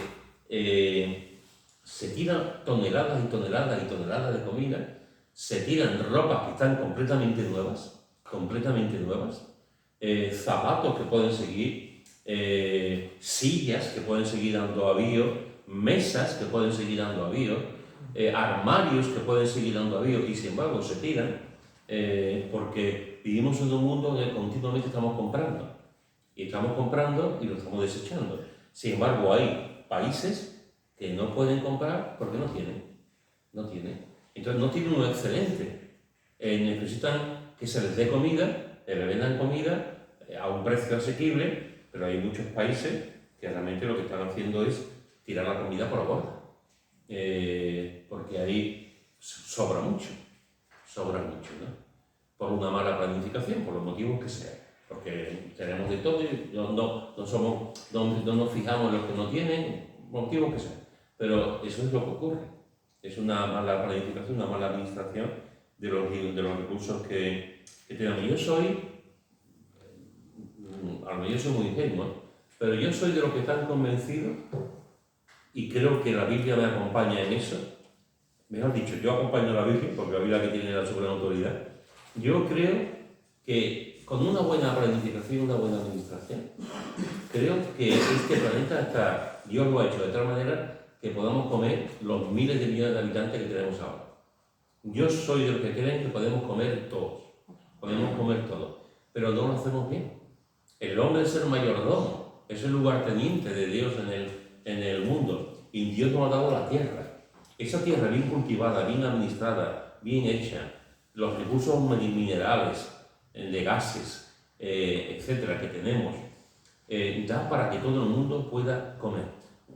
se tiran toneladas y toneladas y toneladas de comida, se tiran ropas que están completamente nuevas, zapatos que pueden seguir, sillas que pueden seguir dando avío, mesas que pueden seguir dando avío, armarios que pueden seguir dando avío, y sin embargo se tiran porque vivimos en un mundo donde continuamente estamos comprando y lo estamos desechando. Sin embargo, hay países que no pueden comprar porque no tienen. Entonces no tienen uno excelente. Necesitan que se les dé comida, que le vendan comida a un precio asequible, pero hay muchos países que realmente lo que están haciendo es tirar la comida por la borda, porque ahí sobra mucho, ¿no? Por una mala planificación, por los motivos que sean, porque tenemos de todo y no nos fijamos en los que no tienen, motivos que sean, pero eso es lo que ocurre, es una mala planificación, una mala administración de los recursos que tenemos. A lo mejor yo soy muy ingenuo, pero yo soy de los que están convencidos, y creo que la Biblia me acompaña en eso. Mejor dicho, yo acompaño a la Biblia, porque la Biblia que tiene la suprema autoridad. Yo creo que con una buena planificación, una buena administración, creo que este planeta Dios lo ha hecho de tal manera que podamos comer los miles de millones de habitantes que tenemos ahora. Yo soy de los que creen que podemos comer todos, pero no lo hacemos bien. El hombre es el mayordomo, es el lugarteniente de Dios en el mundo, y Dios nos ha dado la tierra. Esa tierra bien cultivada, bien administrada, bien hecha, los recursos minerales, de gases, etcétera, que tenemos, da para que todo el mundo pueda comer.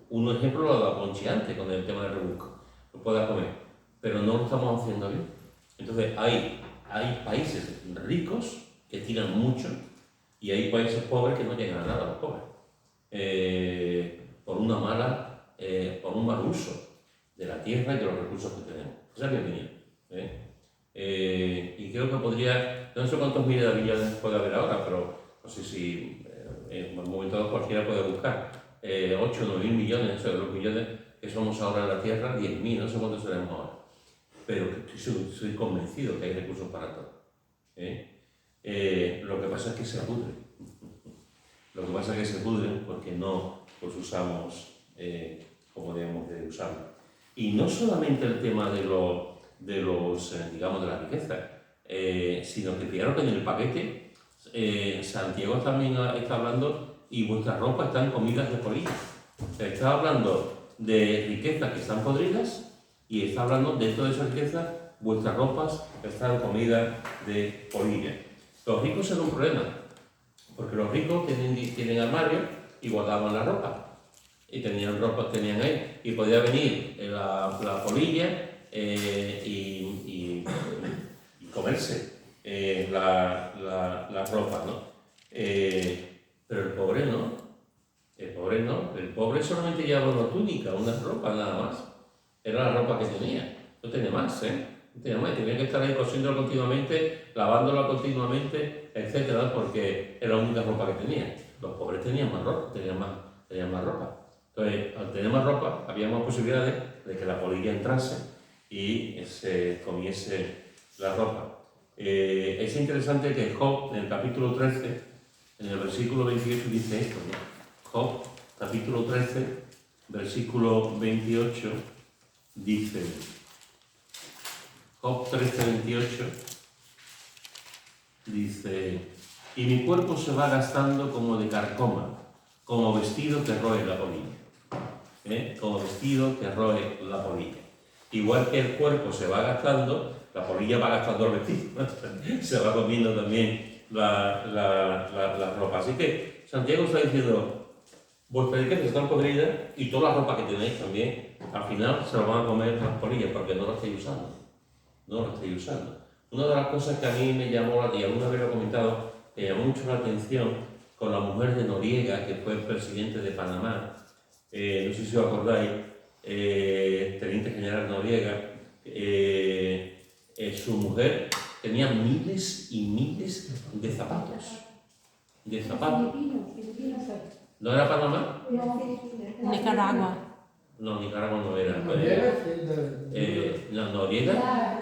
Un ejemplo lo ha dado Conchi antes con el tema del rebusco, lo pueda comer, pero no lo estamos haciendo bien. Entonces hay países ricos que tiran mucho y hay países pobres que no llegan a nada a los pobres, por un mal uso de la tierra y de los recursos que tenemos. Esa es mi opinión. Y creo que podría, no sé cuántos miles de millones puede haber ahora, pero no sé si en un momento dado cualquiera puede buscar 8 o 9 mil millones, o los millones que somos ahora en la Tierra, 10.000, no sé cuántos seremos ahora. Pero soy convencido que hay recursos para todo. Lo que pasa es que se pudren. Lo que pasa es que se pudren porque no los usamos como debemos de usarlos. Y no solamente el tema de la riqueza, sino que fijaros que en el paquete Santiago también está hablando y vuestras ropas están comidas de polilla. Está hablando de riquezas que están podridas y está hablando dentro de esa riqueza vuestras ropas están comidas de polilla. Los ricos eran un problema, porque los ricos tienen armarios y guardaban la ropa. Y tenían ropa, tenían ahí, y podía venir la polilla y comerse la ropa, ¿no? Pero el pobre no. El pobre solamente llevaba una túnica, una ropa nada más. Era la ropa que tenía, no tenía más, No tenía más, tenía que estar ahí cosiéndola continuamente, lavándola continuamente, etcétera, porque era la única ropa que tenía. Los pobres tenían más ropa, tenían más ropa. Entonces, al tener más ropa, había más posibilidades de que la polilla entrase y se comiese la ropa. Es interesante que Job, en el capítulo 13, en el versículo 28, dice esto, ¿no? Job, capítulo 13, versículo 28, dice, Job 13, 28, dice, y mi cuerpo se va gastando como de carcoma, como vestido que roe la polilla. Como vestido que roe la polilla. Igual que el cuerpo se va gastando, la polilla va gastando el vestido, se va comiendo también la ropa. Así que Santiago está diciendo, vuestras riquezas están podridas y toda la ropa que tenéis también, al final se la van a comer las polillas porque no la estáis usando. Una de las cosas que a mí me llamó la atención, alguna vez lo he comentado, me llamó mucho la atención con la mujer de Noriega, que fue el presidente de Panamá. No sé si os acordáis, teniente general Noriega, su mujer tenía miles y miles de zapatos. Filipino fue. ¿No era Panamá? No, Nicaragua. No, Nicaragua no era. Noriega. Noriega. Era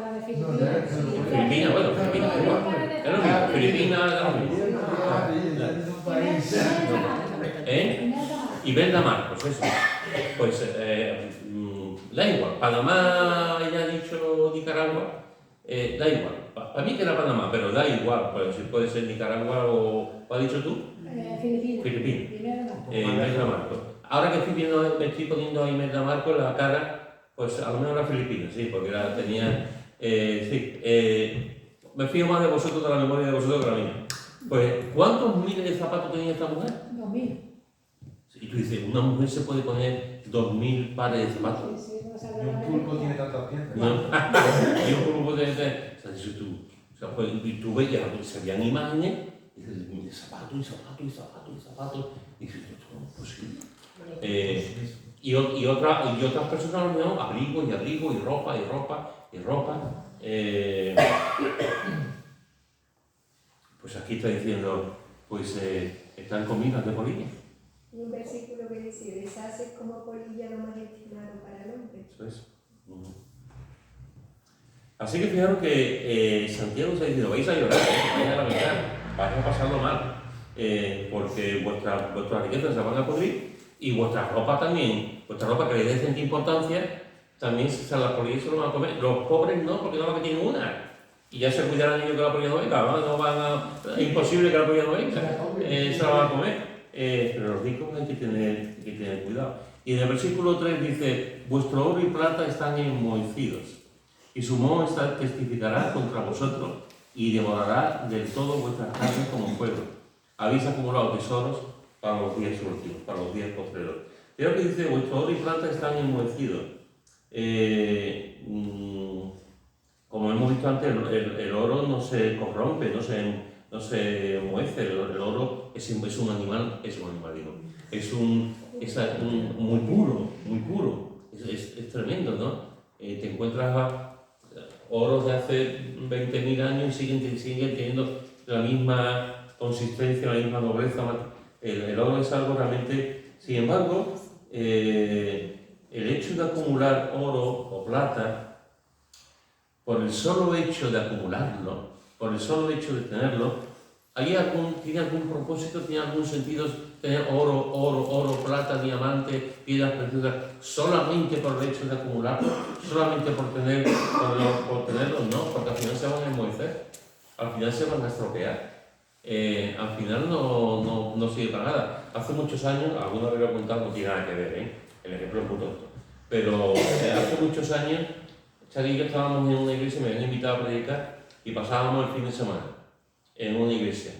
la de Filipinas. Filipinas, bueno, Filipinas, igual. Era lo mismo, Filipinas era lo mismo. Imelda Marcos, eso. Pues da igual, Panamá ya ha dicho Nicaragua, da igual. Para mí que era Panamá, pero da igual, pues si puede ser Nicaragua o ¿has dicho tú? Filipinas. Imelda Marcos. Ahora que me estoy poniendo a Imelda Marcos en la cara, Pues a lo mejor era Filipinas, sí, porque tenía... me fío más de vosotros, de la memoria de vosotros que la mía. Pues, ¿cuántos miles de zapatos tenía esta mujer? 2000. Y tú dices, una mujer se puede poner 2000 pares de zapatos. Sí, sí, no sabe Y un la pulpo verdad. tiene tantas piezas. ¿No? Y un pulpo puede tener... O sea, dices tú, o sea, pues, y tú veías, se veían imágenes, y dices, zapatos, y zapatos, y zapatos, y zapatos. Y dices, esto no es posible. Y otras personas lo mismo, abrigo y abrigo, y ropa, y ropa, y ropa. Pues aquí está diciendo, pues están comidas de polilla. Y un versículo que dice, deshaces como polilla lo más estimado para el hombre. Eso es. Así que fijaros que Santiago está diciendo, vais a llorar, vais a lamentar, vais a pasarlo mal, porque vuestras riquezas se van a pudrir y vuestra ropa también, vuestra ropa que le dé tanta importancia, también las polillas se lo van a comer. Los pobres no, porque no, que tienen una. Y ya se cuidarán ellos que la polilla no venga, ¿no? Es imposible que la polilla no venga, se la van a comer. Pero los ricos hay que tener cuidado. Y en el versículo 3 dice, vuestro oro y plata están enmohecidos, y su moho testificará contra vosotros, y devorará del todo vuestras carnes como fuego. Habéis acumulado tesoros para los días últimos, para los días postreros. Creo que dice, vuestro oro y plata están enmohecidos. Como hemos visto antes, el oro no se corrompe, no se enmohece. El oro es un animal, digo. Es muy puro. Es tremendo, ¿no? Te encuentras oros de hace 20.000 años y siguen teniendo la misma consistencia, la misma nobleza. El oro es algo realmente... Sin embargo, el hecho de acumular oro o plata, por el solo hecho de acumularlo, por el solo hecho de tenerlo, ¿tiene algún propósito, tiene algún sentido tener oro, plata, diamante, piedras preciosas, solamente por el hecho de acumularlo, solamente por tenerlo? No, porque al final se van a enmohecer, al final se van a estropear, al final no sirve para nada. Hace muchos años, alguna vez lo he contado, no tiene nada que ver, el ejemplo es muy tonto, pero hace muchos años, Chari y yo estábamos en una iglesia, me habían invitado a predicar y pasábamos el fin de semana en una iglesia.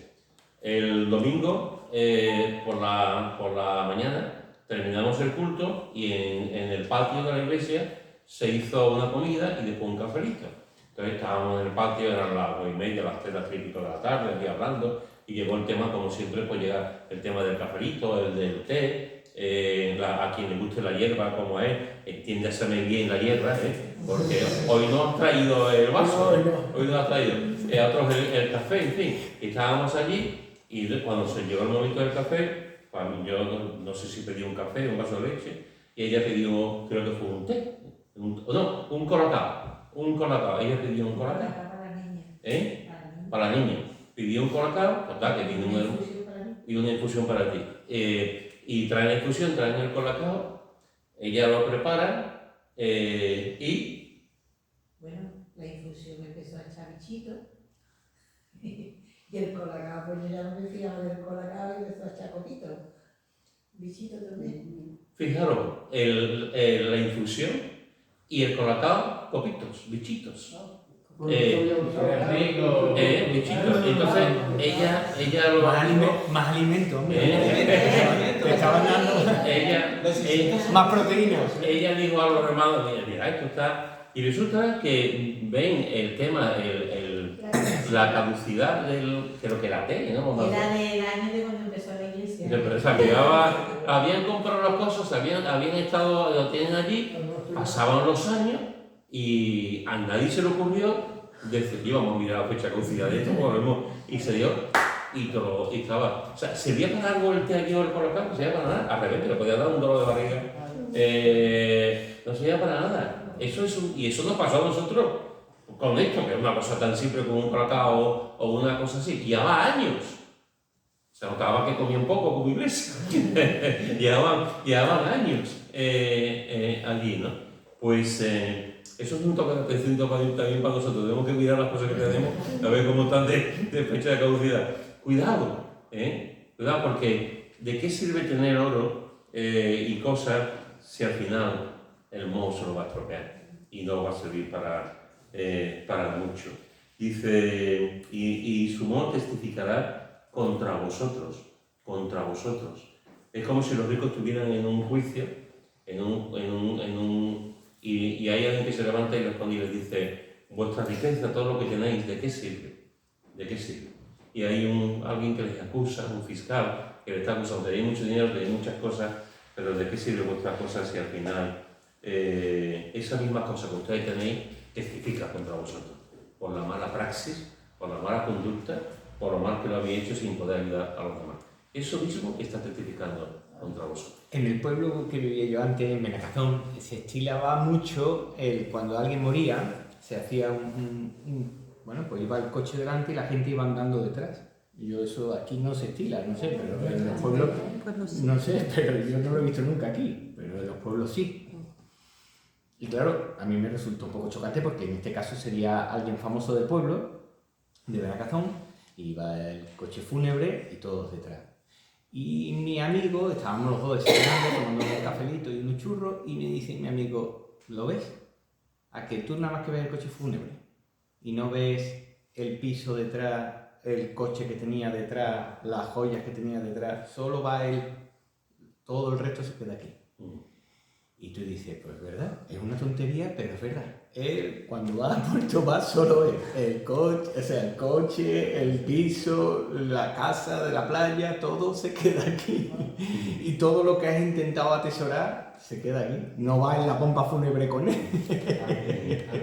El domingo, por la mañana, terminamos el culto y en el patio de la iglesia se hizo una comida y después un cafelito. Entonces estábamos en el patio, eran las 2:30, las 3, las 3 y pico de la tarde, aquí hablando, y llegó el tema, como siempre, pues llega el tema del cafelito, el del té. A quien le guste la hierba como es, entiéndaseme bien la hierba, porque hoy no has traído el vaso, hoy no has traído, a otros el café, en fin. Y estábamos allí y cuando se llegó el momento del café, yo no sé si pedí un café, un vaso de leche, y ella pidió, creo que fue un té, un colacao, ella pidió un colacao. Para la niña. Para la niña. Pidió un colacao, total, que vino una infusión para ti. Y traen la infusión, traen el colacao, ella lo prepara y... Bueno, la infusión empezó a echar bichito y el colacao, pues yo ya no me fiaba del colacao y empezó a echar coquito, bichito también. Fijaros, la infusión y el colacao, copitos, bichitos. Bichitos. Entonces ella lo más alimento, hombre. Te estaban dando más proteínas. Ella dijo a los hermanos, mira, esto está... Y resulta que ven el tema, la caducidad creo que la tele, ¿no? Era del año de cuando empezó la iglesia. Habían comprado las cosas, habían estado, lo tienen allí, pasaban los años y a nadie se le ocurrió decir, vamos a mirar la fecha de caducidad de esto, y se dio, y estaba. O sea, ¿servía para algo el té aquí o el colacao? No servía para nada, al revés, le podía dar un dolor de barriga. No servía para nada. Y eso nos pasó a nosotros con esto, que es una cosa tan simple como un colacao o una cosa así. Llevaba años. Se notaba que comía un poco como iglesia. llevaban años allí, ¿no? Pues eso es un toque de atención también para nosotros. Tenemos que mirar las cosas que tenemos, a ver cómo están de fecha de caducidad. Cuidado, cuidado, porque ¿de qué sirve tener oro y cosas si al final el moho se lo va a estropear y no va a servir para mucho. Dice, y su moho testificará contra vosotros. Es como si los ricos estuvieran en un juicio, y hay alguien que se levanta y responde y les dice, vuestra riqueza, todo lo que tenéis, ¿de qué sirve? ¿De qué sirve? Y hay alguien que les acusa, un fiscal, que le está acusando, tenéis mucho dinero, tenéis muchas cosas, pero ¿de qué sirve vuestras cosas si al final esa misma cosa que ustedes tenéis testifica contra vosotros? Por la mala praxis, por la mala conducta, por lo mal que lo habéis hecho sin poder ayudar a los demás. Eso mismo está testificando contra vosotros. En el pueblo que vivía yo antes, en Benacazón, se estilaba mucho cuando alguien moría, se hacía bueno, pues iba el coche delante y la gente iba andando detrás. Yo eso aquí no se estila, no sé, pero en los pueblos, no sé, pero yo no lo he visto nunca aquí, pero en los pueblos sí. Y claro, a mí me resultó un poco chocante porque en este caso sería alguien famoso del pueblo, de Benacazón, y iba el coche fúnebre y todos detrás. Y mi amigo, estábamos los dos desayunando, tomando un cafelito y unos churros, y me dice mi amigo, ¿lo ves? A que tú nada más que ves el coche fúnebre y no ves el piso detrás, el coche que tenía detrás, las joyas que tenía detrás, solo va él, todo el resto se queda aquí. Y tú dices, pues verdad, es una tontería, pero es verdad. Él, cuando va a Puerto va solo él. El coche, el piso, la casa de la playa, todo se queda aquí. Y todo lo que has intentado atesorar se queda aquí. No va en la pompa fúnebre con él. A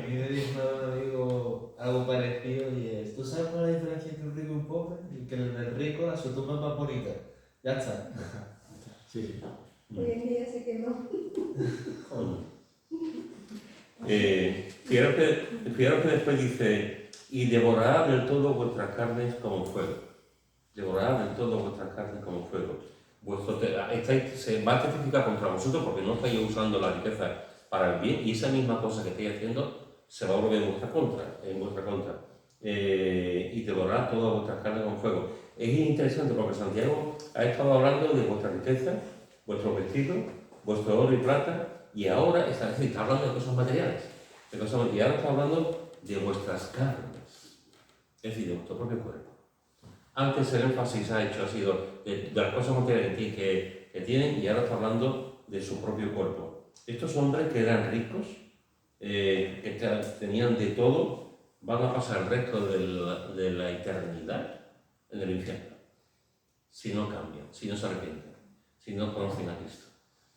mí me dijo un amigo algo parecido y es, ¿tú sabes cuál es la diferencia entre un rico y un pobre? Y que el rico a su tumba es más bonita. Ya está. Sí. Hoy en día se quemó. Fijaros que después dice, y devorará del todo vuestras carnes como fuego. Devorará del todo vuestras carnes como fuego. Se va a testificar contra vosotros porque no estáis usando la riqueza para el bien y esa misma cosa que estáis haciendo se va a volver en vuestra contra. Y devorará todas vuestras carnes con fuego. Es interesante porque Santiago ha estado hablando de vuestra riqueza, vuestros vestidos, vuestro oro y plata, y ahora está hablando de cosas materiales. Y ahora está hablando de vuestras carnes, es decir, de vuestro propio cuerpo. Antes el énfasis ha sido de las cosas materiales que tienen, y ahora está hablando de su propio cuerpo. Estos hombres que eran ricos, que tenían de todo, van a pasar el resto de la eternidad en el infierno. Si no cambian, si no se arrepienten, si no conocen a Cristo.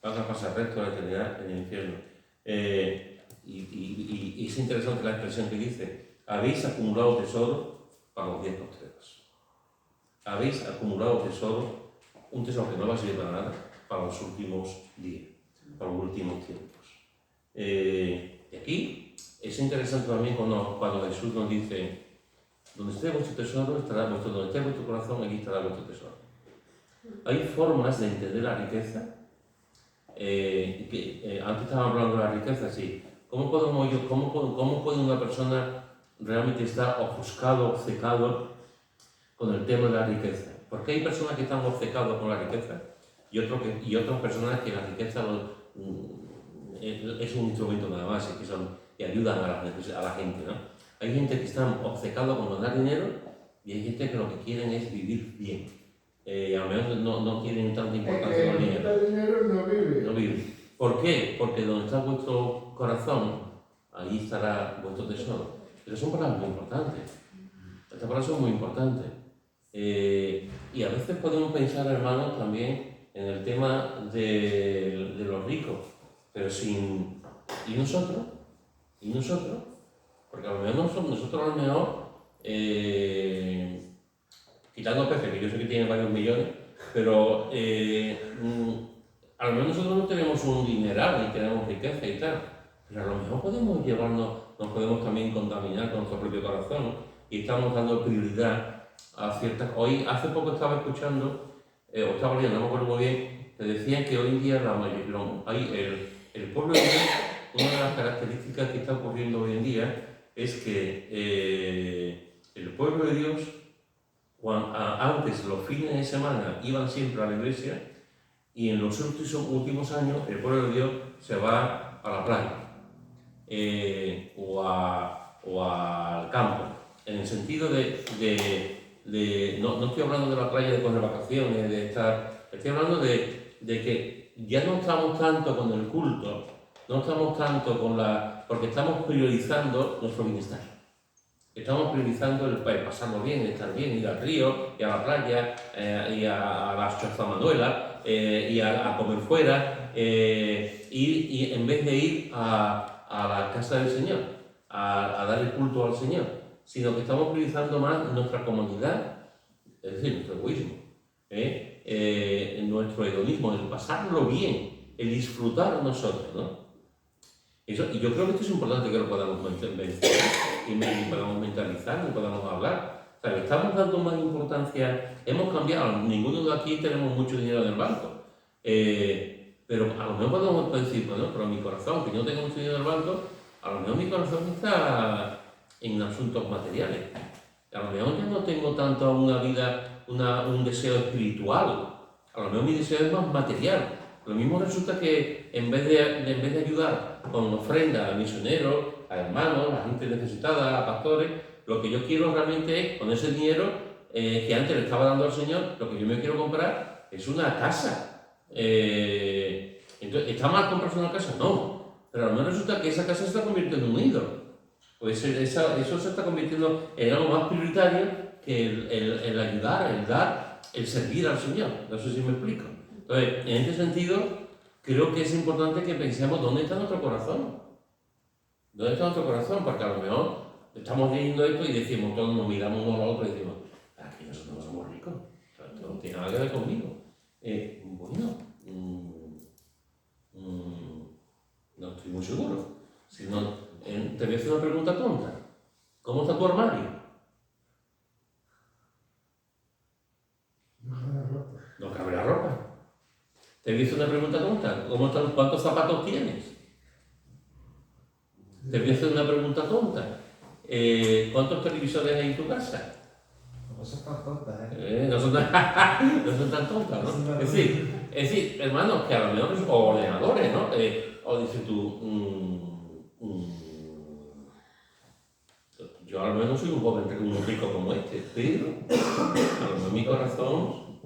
Van a pasar el resto de la eternidad en el infierno. Y es interesante la expresión que dice, habéis acumulado tesoro para los días postreros. Habéis acumulado tesoro, un tesoro que no va a servir para nada, para los últimos días, para los últimos tiempos. Y aquí es interesante también cuando Jesús nos dice, donde esté vuestro tesoro, donde esté vuestro corazón, allí estará vuestro tesoro. Hay formas de entender la riqueza. Antes estábamos hablando de la riqueza, sí. ¿Cómo puede una persona realmente estar ofuscado, obcecado con el tema de la riqueza? Porque hay personas que están obcecadas con la riqueza y otras personas que la riqueza es un instrumento nada más y ayudan a la gente, ¿no? Hay gente que está obcecada con ganar dinero y hay gente que lo que quieren es vivir bien. A lo mejor no tienen tanta importancia con el dinero. No vive. ¿Por qué? Porque donde está vuestro corazón, ahí estará vuestro tesoro. Pero son palabras muy importantes. Estas palabras son muy importantes. Y a veces podemos pensar, hermanos, también en el tema de los ricos, pero sin... ¿Y nosotros? Porque a lo mejor nosotros quitando Pepe, que yo sé que tiene varios millones, pero a lo mejor nosotros no tenemos un dineral ni tenemos riqueza y tal, pero a lo mejor podemos nos podemos también contaminar con nuestro propio corazón y estamos dando prioridad a ciertas... Hoy, hace poco estaba escuchando, o estaba leyendo, no me acuerdo muy bien, que decían que hoy en día el pueblo de Dios, una de las características que está ocurriendo hoy en día es que el pueblo de Dios, antes los fines de semana iban siempre a la iglesia y en los últimos años el pueblo de Dios se va a la playa o al campo, en el sentido no estoy hablando de la playa de coger vacaciones, de estar, estoy hablando de que ya no estamos tanto con el culto, no estamos tanto porque estamos priorizando nuestro bienestar. Estamos priorizando el pasarlo bien, el estar bien, ir al río, ir a la playa, ir a las chozamanuelas, ir a comer fuera, y en vez de ir a la casa del Señor, a dar el culto al Señor, sino que estamos priorizando más nuestra comodidad, es decir, nuestro egoísmo, nuestro hedonismo, el pasarlo bien, el disfrutar nosotros, ¿no? Y yo creo que esto es importante que lo podamos vencer y podamos mentalizar y podamos hablar. O sea, le estamos dando más importancia, hemos cambiado, ninguno de aquí tenemos mucho dinero en el banco, pero a lo mejor podemos decir, bueno, pero mi corazón, que no tengo mucho dinero en el banco, a lo mejor mi corazón está en asuntos materiales. A lo mejor yo no tengo tanto una vida, un deseo espiritual, a lo mejor mi deseo es más material. Lo mismo resulta que en vez de ayudar con ofrenda a misioneros, a hermanos, a gente necesitada, a pastores, lo que yo quiero realmente es, con ese dinero que antes le estaba dando al Señor, lo que yo me quiero comprar es una casa. Entonces, ¿está mal comprarse una casa? No. Pero a lo mejor resulta que esa casa se está convirtiendo en un ídolo. Pues eso se está convirtiendo en algo más prioritario que el ayudar, el dar, el servir al Señor. No sé si me explico. Entonces, en este sentido, creo que es importante que pensemos dónde está nuestro corazón. ¿Dónde está nuestro corazón? Porque a lo mejor estamos leyendo esto y decimos, todos nos miramos uno al otro y decimos, que nosotros no somos ricos, esto no tiene nada que ver conmigo. Bueno, no estoy muy seguro. Si no, te voy a hacer una pregunta tonta. ¿Cómo está tu armario? No cabe la ropa. Te voy a hacer una pregunta tonta. ¿Cuántos zapatos tienes? Te voy a hacer una pregunta tonta. ¿Cuántos televisores hay en tu casa? No son tan tontas, no son tan tontas, ¿no? Es decir, hermanos, que a lo mejor o ordenadores, ¿no? O dices tú, yo a lo mejor no soy un joven rico como este, pero a lo mejor mi corazón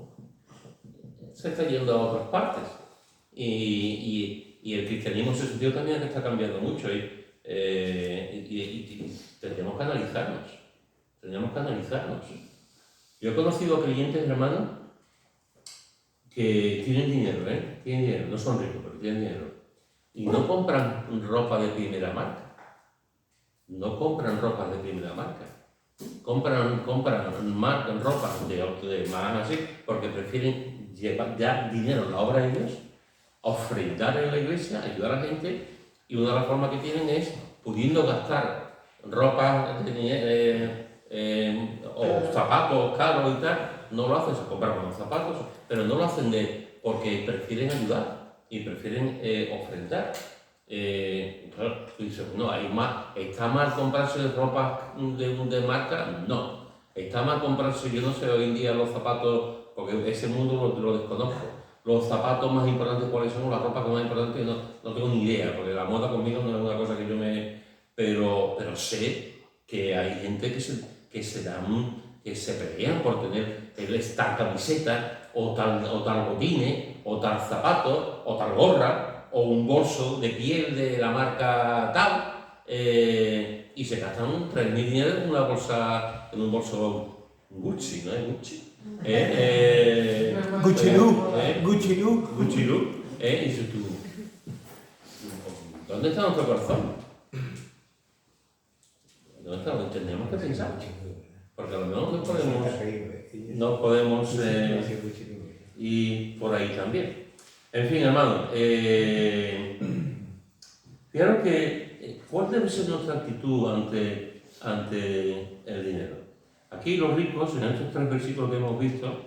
se está yendo a otras partes. Y el cristianismo en ese sentido también está cambiando mucho y tendríamos que analizarnos. Yo he conocido clientes, hermanos, que tienen dinero, tienen dinero, no son ricos, pero tienen dinero, y no compran ropa de primera marca. No compran ropa de primera marca. Compran ropa de más así, porque prefieren dar dinero a la obra de Dios, ofrendar en la iglesia, ayudar a la gente, y una de las formas que tienen es, pudiendo gastar ropa o zapatos caros y tal, no lo hacen, se compran unos zapatos, pero no lo hacen porque prefieren ayudar y prefieren ofrendar. Claro, tú dices, no, ¿está mal comprarse ropa de marca? No. ¿Está mal comprarse, yo no sé hoy en día los zapatos, porque ese mundo lo desconozco, los zapatos más importantes cuáles son, las ropas más importantes, no tengo ni idea, porque la moda conmigo no es una cosa que yo me... Pero sé que hay gente que se pelean por tener tal camiseta, o tal botine, o tal zapato, o tal gorra, o un bolso de piel de la marca tal, y se gastan 3.000 dinero en un bolso Gucci, ¿no es Gucci? Gucci-Lu, y dices tú, ¿dónde está nuestro corazón? ¿Dónde está? Tenemos que pensar, porque a lo mejor no podemos ir por ahí también. En fin, hermano, fijaros que ¿cuál debe ser nuestra actitud ante el dinero? Aquí los ricos, en estos 3 versículos que hemos visto,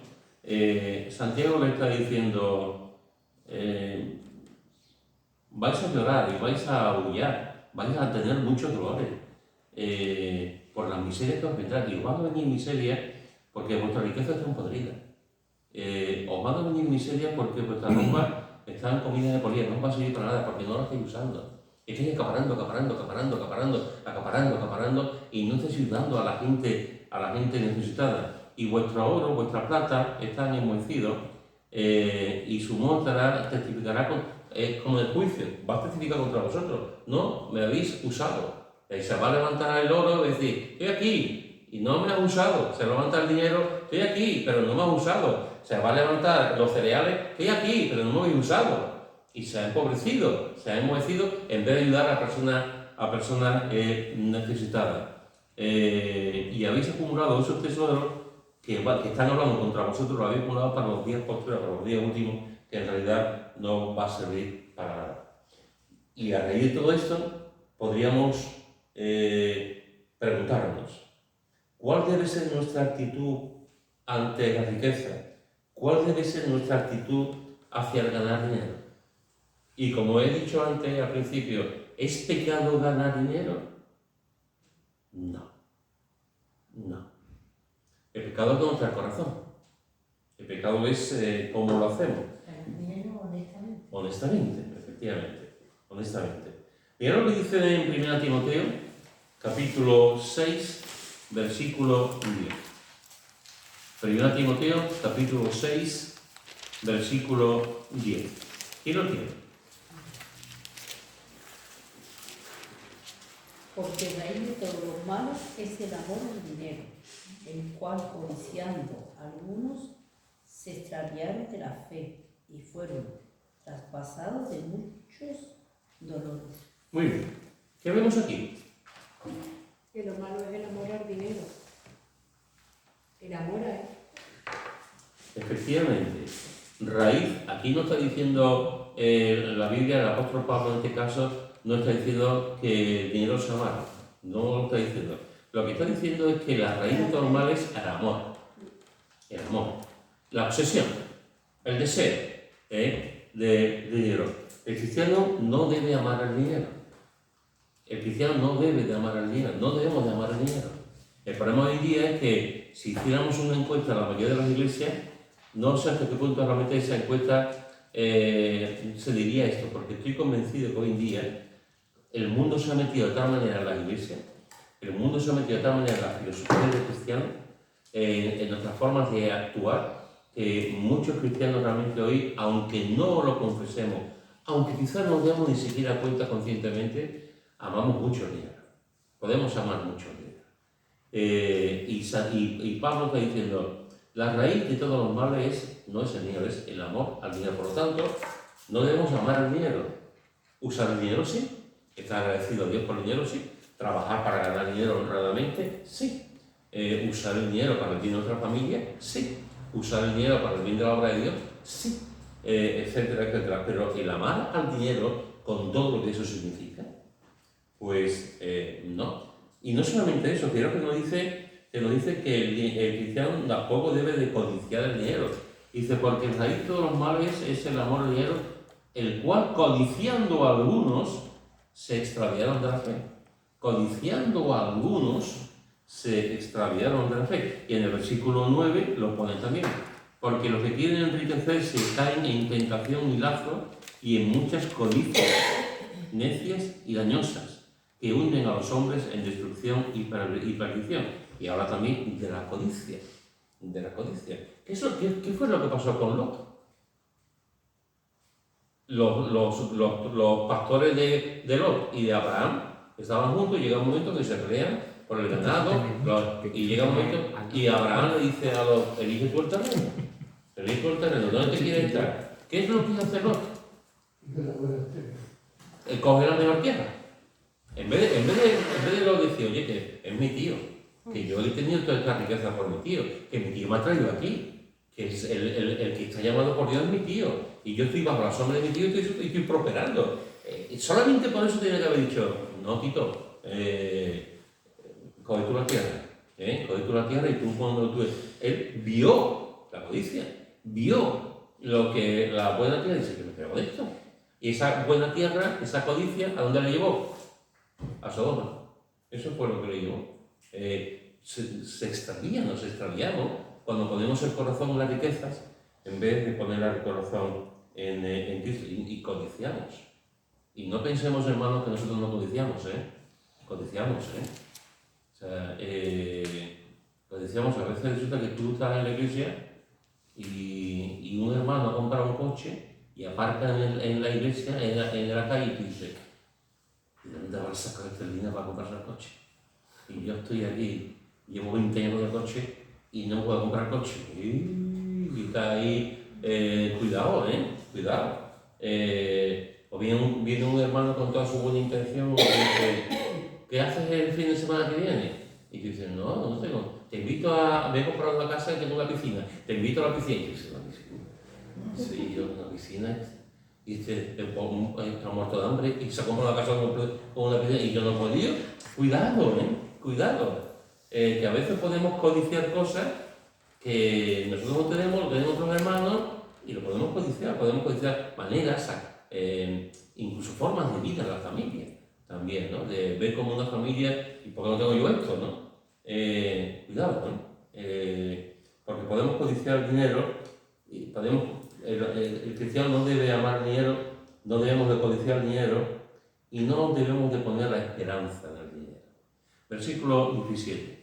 Santiago le está diciendo, vais a llorar y vais a aullar, vais a tener muchos dolores por las miserias que os vendrán, y os van a venir miserias porque vuestra riqueza está podrida. Os van a venir miserias porque vuestras ropas están comidas de polilla, no os va a servir para nada porque no las estáis usando. Estáis acaparando y no estáis ayudando a la gente necesitada. Y vuestro oro, vuestra plata están enmohecidos y su monta testificará como el juicio, va a testificar contra vosotros. No, me habéis usado. Y se va a levantar el oro y decir, estoy aquí y no me has usado. Se levanta el dinero, estoy aquí, pero no me has usado. Se va a levantar los cereales, estoy aquí, pero no me habéis usado. Y se ha empobrecido, se ha enmohecido en vez de ayudar a personas necesitadas. Y habéis acumulado esos tesoros que están hablando contra vosotros, lo habéis acumulado para los días posteriores, para los días últimos, que en realidad no va a servir para nada. Y a raíz de todo esto, podríamos preguntarnos, ¿cuál debe ser nuestra actitud ante la riqueza? ¿Cuál debe ser nuestra actitud hacia el ganar dinero? Y como he dicho antes, al principio, ¿es pecado ganar dinero? No. El pecado es nuestro corazón. El pecado es cómo lo hacemos. Ganar dinero honestamente. Honestamente, efectivamente. Honestamente. Mira lo que dice en 1 Timoteo, capítulo 6, versículo 10. 1 Timoteo, capítulo 6, versículo 10. ¿Quién lo tiene? Porque raíz de todos los males es el amor al dinero, el cual codiciando algunos se extraviaron de la fe y fueron traspasados de muchos dolores. Muy bien. ¿Qué vemos aquí? Que lo malo es el amor al dinero. El amor a él. Efectivamente. Raíz, aquí no está diciendo la Biblia, el apóstol Pablo en este caso, no está diciendo que el dinero sea malo. No lo está diciendo. Lo que está diciendo es que la raíz de todo el mal es el amor. El amor. La obsesión. El deseo de dinero. El cristiano no debe amar al dinero. El cristiano no debe de amar al dinero. No debemos de amar al dinero. El problema hoy en día es que si hiciéramos una encuesta en la mayoría de las iglesias, no sé hasta qué punto realmente esa encuesta se diría esto, porque estoy convencido que hoy en día el mundo se ha metido de tal manera en la iglesia, el mundo se ha metido de tal manera en la filosofía del cristiano, en nuestras formas de actuar, que muchos cristianos realmente hoy, aunque no lo confesemos, aunque quizás no nos demos ni siquiera cuenta conscientemente, amamos mucho el dinero. Podemos amar mucho el dinero. Y Pablo está diciendo, la raíz de todos los males no es el dinero, es el amor al dinero. Por lo tanto, no debemos amar el dinero. Usar el dinero sí. Estar agradecido a Dios por el dinero sí. Trabajar para ganar dinero honradamente sí. Usar el dinero para el bien de nuestra familia sí. Usar el dinero para el bien de la obra de Dios sí. Etcétera, etcétera. Pero el amar al dinero con todo lo que eso significa, pues no. Y no solamente eso, quiero que nos dice que el cristiano tampoco debe de codiciar el dinero. Dice, porque el raíz de todos los males es el amor al dinero, el cual codiciando a algunos se extraviaron de la fe. Codiciando a algunos se extraviaron de la fe. Y en el versículo 9 lo ponen también. Porque los que quieren enriquecerse caen en tentación y lazo y en muchas codicias necias y dañosas que hunden a los hombres en destrucción y perdición. Y ahora también de la codicia. De la codicia. ¿Qué fue lo que pasó con Lot? Los pastores de Lot y de Abraham estaban juntos y llega un momento que se pelean por el ganado. Y llega un momento y Abraham le dice a Lot, elige tú el terreno. Elige tú el terreno. ¿Dónde te quieres estar? ¿Qué es lo que hace Lot? Coge la mejor tierra. En vez de Lot decir, oye, que es mi tío, que yo he tenido toda esta riqueza por mi tío, que mi tío me ha traído aquí, que es el que está llamado por Dios es mi tío, y yo estoy bajo la sombra de mi tío y estoy prosperando. Solamente por eso tiene que haber dicho, no, Tito, coge tú la tierra, coge tú la tierra y tú cuando tú... Él vio la codicia, vio lo que la buena tierra dice, que me pego de esto. Y esa buena tierra, esa codicia, ¿a dónde le llevó? A Sodoma. Eso fue lo que le llevó. Se extraviamos cuando ponemos el corazón en las riquezas en vez de poner el corazón en Cristo y codiciamos. Y no pensemos, hermanos, que nosotros no codiciamos, codiciamos, o sea, codiciamos, a veces resulta que tú estás en la iglesia y un hermano ha comprado un coche y aparca en la iglesia, en la calle, y tú dices, ¿de dónde vas a sacar este dinero para comprarse el coche? Y yo estoy aquí, llevo 20 años con el coche y no puedo comprar coche. Y está ahí, cuidado, cuidado. O viene un hermano con toda su buena intención y dice, ¿qué haces el fin de semana que viene? Y tú dices, no tengo. Te invito me he comprado una casa y tengo una piscina. Te invito a la piscina. Y dices, ¿una piscina? Sí, yo una piscina. Y está muerto de hambre y se ha comprado la casa con una piscina y yo no he podido. Cuidado, cuidado. Que a veces podemos codiciar cosas que nosotros no tenemos, lo tenemos otros hermanos y lo podemos codiciar maneras, incluso formas de vida en la familia también, ¿no? De ver como una familia, ¿y por qué no tengo yo esto, no? Cuidado, ¿no? Porque podemos codiciar dinero y el cristiano no debe amar dinero, no debemos de codiciar dinero y no debemos de poner la esperanza en el dinero. Versículo 17.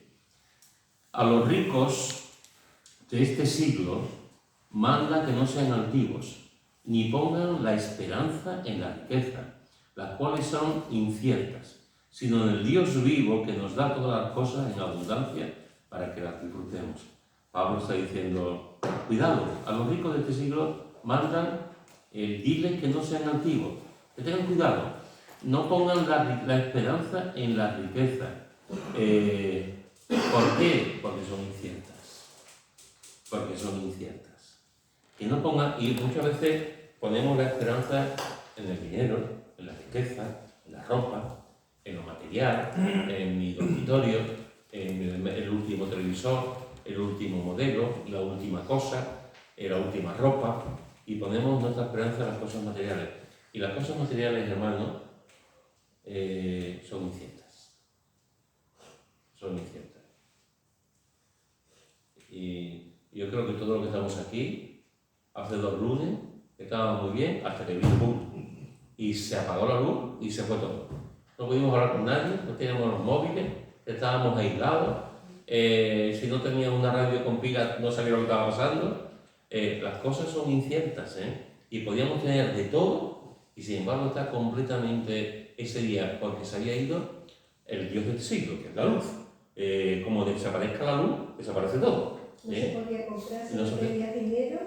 A los ricos de este siglo manda que no sean altivos, ni pongan la esperanza en la riqueza, las cuales son inciertas, sino en el Dios vivo que nos da todas las cosas en abundancia para que las disfrutemos. Pablo está diciendo, cuidado, a los ricos de este siglo mandan, diles que no sean altivos, que tengan cuidado, no pongan la esperanza en la riqueza. ¿Por qué? Porque son inciertas. Porque son inciertas. Que no pongan, y muchas veces ponemos la esperanza en el dinero, en la riqueza, en la ropa, en lo material, en mi dormitorio, en el último televisor, el último modelo, la última cosa, la última ropa, y ponemos nuestra esperanza en las cosas materiales. Y las cosas materiales, hermanos, son inciertas. Son inciertas. Y yo creo que todo lo que estamos aquí, hace 2 lunes, estábamos muy bien, hasta que vino boom, y se apagó la luz y se fue todo. No pudimos hablar con nadie, no teníamos los móviles, estábamos aislados. Si no teníamos una radio con pila, no sabía lo que estaba pasando. Las cosas son inciertas, y podíamos tener de todo, y sin embargo está completamente ese día, porque se había ido el Dios del siglo, que es la luz. Como desaparezca la luz, desaparece todo. No se podía comprar, si no no tenía dinero,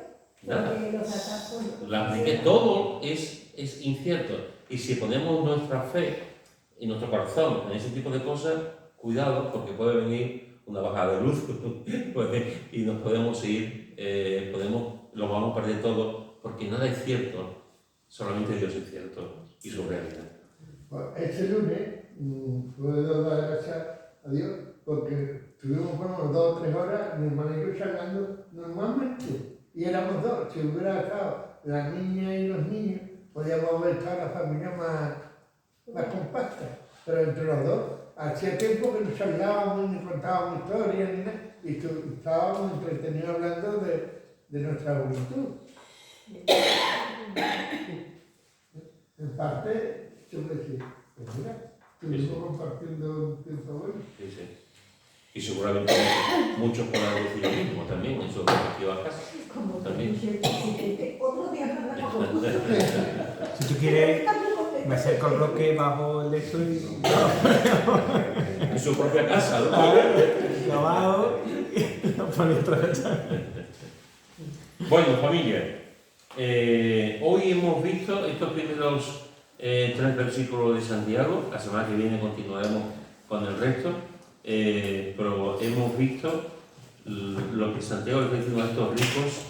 porque los atascos... Todo es incierto. Y si ponemos nuestra fe y nuestro corazón en ese tipo de cosas, cuidado, porque puede venir una bajada de luz y nos podemos ir, lo vamos a perder todo, porque nada es cierto, solamente Dios es cierto y su realidad. Este lunes puedo dar gracias a Dios porque tuvimos 2 o 3 horas, mi hermana y yo charlando normalmente, y éramos 2. Si hubiera estado la niña y los niños, podíamos haber estado la familia más compacta, pero entre los 2, hacía tiempo que nos hablábamos, ni contábamos historias, ni nada, y estábamos entretenidos hablando de nuestra juventud. En parte, yo me decía, pues mira, estuvimos compartiendo un tiempo bueno. Sí, sí. Y seguramente muchos podrán decir lo mismo también en sus respectivas casas. Como también. Otro día Si tú quieres, me acerco al bloque bajo el de esto y... En su propia casa, ¿no? Lo bajo y lo pongo otra vez. Bueno, familia, hoy hemos visto estos primeros 3 versículos de Santiago. La semana que viene continuaremos con el resto. Pero hemos visto lo que Santiago le está diciendo a estos ricos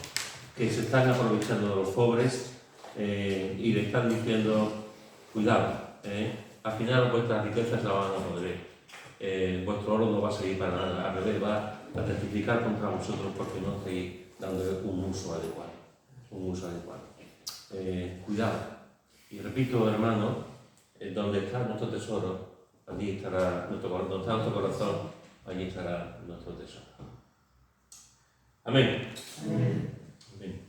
que se están aprovechando de los pobres y le están diciendo, cuidado, al final vuestras riquezas la van a poder, vuestro oro no va a servir para nada, al revés, va a testificar contra vosotros porque no estáis dándole un uso adecuado. Cuidado. Y repito, hermano, donde está nuestro tesoro, allí estará donde está nuestro corazón, allí estará nuestro tesoro. Amén. Amén.